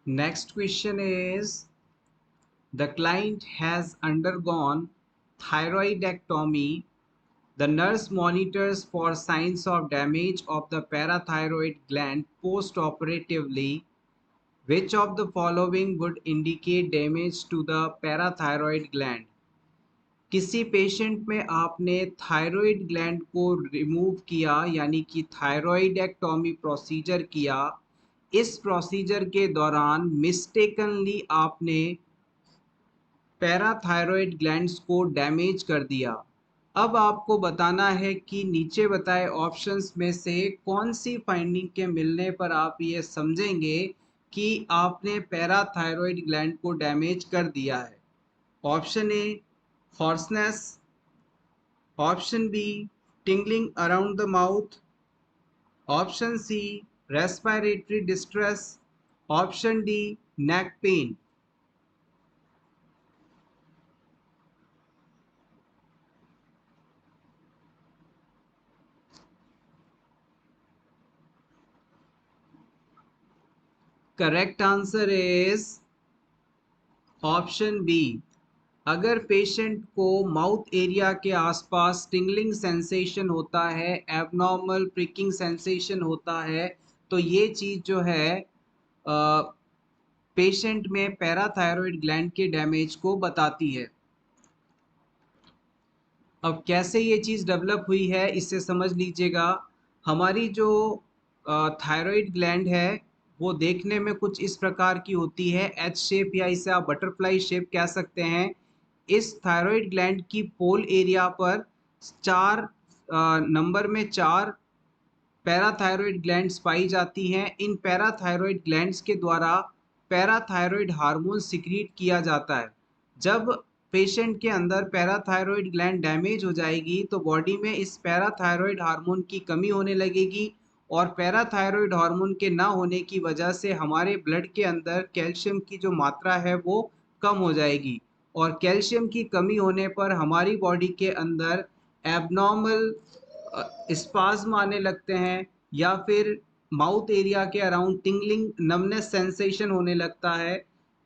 Next question is the client has undergone thyroidectomy. The nurse monitors for signs of damage of the parathyroid gland post-operatively. Which of the following would indicate damage to the parathyroid gland? किसी पेशेंट में आपने थायराइड ग्लैंड को रिमूव किया यानी कि थायराइडेक्टॉमी प्रोसीजर किया। इस प्रोसीजर के दौरान मिस्टेकनली आपने पैराथायरॉयड ग्लैंड्स को डैमेज कर दिया। अब आपको बताना है कि नीचे बताए ऑप्शंस में से कौन सी फाइंडिंग के मिलने पर आप ये समझेंगे कि आपने पैराथायरॉयड ग्लैंड को डैमेज कर दिया है। Option A hoarseness, option B tingling around the mouth, option C respiratory distress, option D neck pain. Correct answer is option B. अगर पेशेंट को माउथ एरिया के आसपास टिंगलिंग सेंसेशन होता है, एबनॉर्मल प्रिकिंग सेंसेशन होता है, तो ये चीज़ जो है पेशेंट में पैराथायरॉयड ग्लैंड के डैमेज को बताती है। अब कैसे ये चीज़ डेवलप हुई है इसे समझ लीजिएगा। हमारी जो थायराइड ग्लैंड है वो देखने में कुछ इस प्रकार की होती है, एच शेप या इसे आप बटरफ्लाई शेप कह सकते हैं। इस थायराइड ग्लैंड की पोल एरिया पर चार नंबर में 4 पैराथायरॉयड ग्लैंड्स पाई जाती हैं। इन पैराथायरॉयड ग्लैंड्स के द्वारा पैराथायरॉयड हार्मोन सिक्रीट किया जाता है। जब पेशेंट के अंदर पैराथायरॉयड ग्लैंड डैमेज हो जाएगी तो बॉडी में इस पैराथायरॉयड हार्मोन की कमी होने लगेगी और पैराथायरॉयड हार्मोन के ना होने की वजह से हमारे ब्लड के अंदर कैल्शियम की जो मात्रा है वो कम हो जाएगी और कैल्शियम की कमी होने पर हमारी बॉडी के अंदर एबनॉर्मल स्पाज्म आने लगते हैं या फिर माउथ एरिया के अराउंड टिंगलिंग नमनेस सेंसेशन होने लगता है।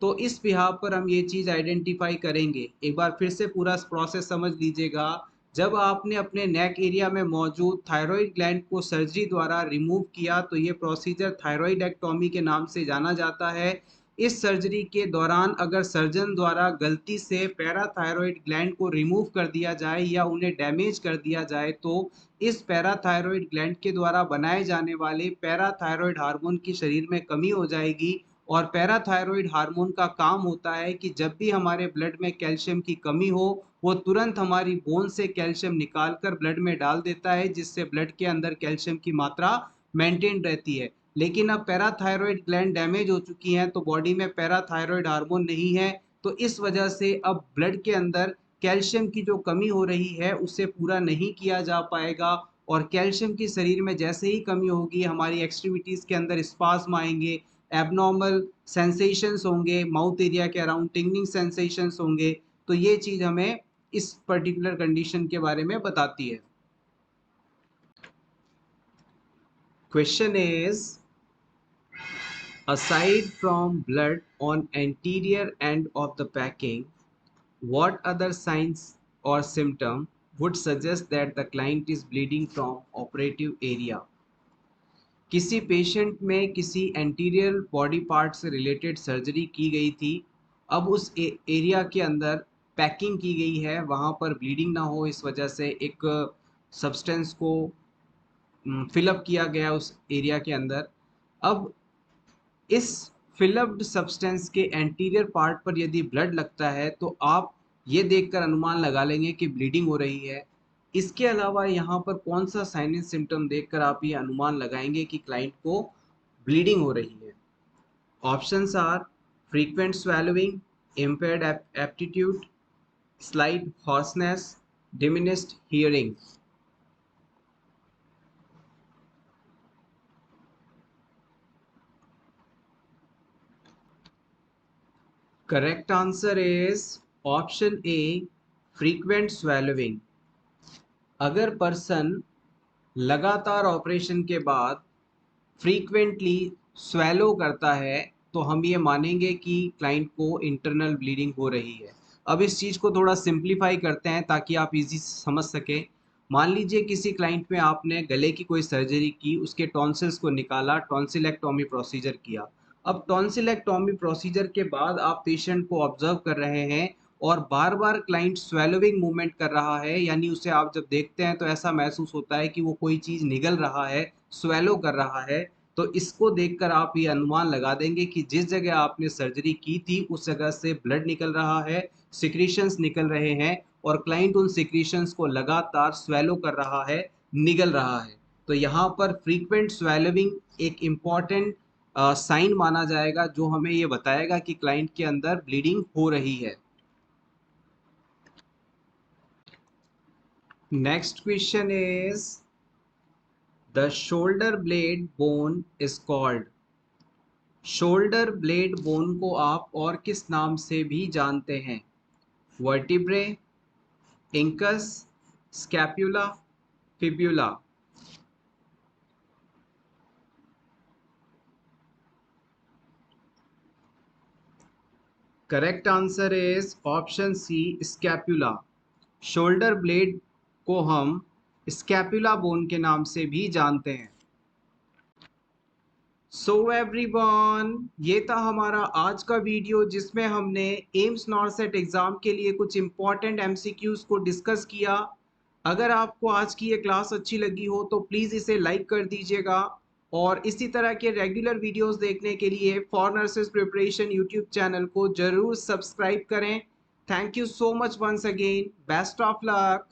तो इस बिहाव पर हम ये चीज़ आइडेंटिफाई करेंगे। एक बार फिर से पूरा प्रोसेस समझ लीजिएगा। जब आपने अपने नेक एरिया में मौजूद थायराइड ग्लैंड को सर्जरी द्वारा रिमूव किया तो ये प्रोसीजर थायराइडेक्टॉमी के नाम से जाना जाता है। इस सर्जरी के दौरान अगर सर्जन द्वारा गलती से पैराथायरॉयड ग्लैंड को रिमूव कर दिया जाए या उन्हें डैमेज कर दिया जाए तो इस पैराथायरॉयड ग्लैंड के द्वारा बनाए जाने वाले पैराथायरॉयड हार्मोन की शरीर में कमी हो जाएगी और पैराथायरॉइड हार्मोन का काम होता है कि जब भी हमारे ब्लड में कैल्शियम की कमी हो वो तुरंत हमारी बोन से कैल्शियम निकाल कर ब्लड में डाल देता है, जिससे ब्लड के अंदर कैल्शियम की मात्रा मेंटेन रहती है। लेकिन अब पैराथायरॉइड ग्लैंड डैमेज हो चुकी हैं तो बॉडी में पैराथायरॉइड हार्मोन नहीं है, तो इस वजह से अब ब्लड के अंदर कैल्शियम की जो कमी हो रही है उसे पूरा नहीं किया जा पाएगा। और कैल्शियम की शरीर में जैसे ही कमी होगी हमारी एक्सट्रीमिटीज़ के अंदर स्पाज्म आएंगे, एबनॉर्मल सेंसेशंस होंगे, माउथ एरिया के अराउंड टिंगलिंग सेंसेशंस होंगे। तो ये चीज़ हमें इस पर्टिकुलर कंडीशन के बारे में बताती है। Question is, aside from blood on anterior end of the packing, what other signs or symptom would suggest that the client is bleeding from operative area? किसी पेशेंट में किसी एंटीरियर बॉडी पार्ट से रिलेटेड सर्जरी की गई थी, अब उस एरिया के अंदर पैकिंग की गई है, वहाँ पर ब्लीडिंग ना हो इस वजह से एक सब्सटेंस को फिलअप किया गया उस एरिया के अंदर। अब इस फिलअप्ड सब्सटेंस के एंटीरियर पार्ट पर यदि ब्लड लगता है तो आप ये देखकर अनुमान लगा लेंगे कि ब्लीडिंग हो रही है। इसके अलावा यहाँ पर कौन सा साइन एंड सिम्टम देखकर आप ये अनुमान लगाएंगे कि क्लाइंट को ब्लीडिंग हो रही है? Options are frequent swallowing, impaired aptitude, slight hoarseness, diminished hearing. Correct answer is option A, frequent swallowing. अगर पर्सन लगातार ऑपरेशन के बाद फ्रीक्वेंटली स्वेलो करता है तो हम ये मानेंगे कि क्लाइंट को इंटरनल ब्लीडिंग हो रही है। अब इस चीज़ को थोड़ा सिंप्लीफाई करते हैं ताकि आप इजी समझ सकें। मान लीजिए किसी क्लाइंट में आपने गले की कोई सर्जरी की, उसके टॉन्सिल्स को निकाला, टॉन्सिलेक्टोमी प्रोसीजर किया। अब टॉन्सिलेक्टोमी प्रोसीजर के बाद आप पेशेंट को ऑब्जर्व कर रहे हैं और बार बार क्लाइंट स्वेलोइंग मूवमेंट कर रहा है, यानी उसे आप जब देखते हैं तो ऐसा महसूस होता है कि वो कोई चीज़ निगल रहा है, स्वेलो कर रहा है। तो इसको देखकर आप ये अनुमान लगा देंगे कि जिस जगह आपने सर्जरी की थी उस जगह से ब्लड निकल रहा है, सिक्रीशंस निकल रहे हैं और क्लाइंट उन सिक्रीशंस को लगातार स्वेलो कर रहा है, निगल रहा है। तो यहाँ पर फ्रीक्वेंट स्वेलोइंग एक इम्पॉर्टेंट साइन माना जाएगा जो हमें ये बताएगा कि क्लाइंट के अंदर ब्लीडिंग हो रही है। Next question is, the shoulder blade bone is called. Shoulder blade bone को आप और किस नाम से भी जानते हैं? Vertebrae, incus, scapula, fibula. Correct answer is option C, scapula. Shoulder blade को हम स्कैप्यूला बोन के नाम से भी जानते हैं। सो एवरीवन, ये था हमारा आज का वीडियो जिसमें हमने एम्स नॉरसेट एग्ज़ाम के लिए कुछ इम्पॉर्टेंट एमसीक्यूज़ को डिस्कस किया। अगर आपको आज की ये क्लास अच्छी लगी हो तो प्लीज़ इसे लाइक कर दीजिएगा और इसी तरह के रेगुलर वीडियोस देखने के लिए for nurses preparation YouTube channel को ज़रूर सब्सक्राइब करें। Thank you so much once again, best of luck.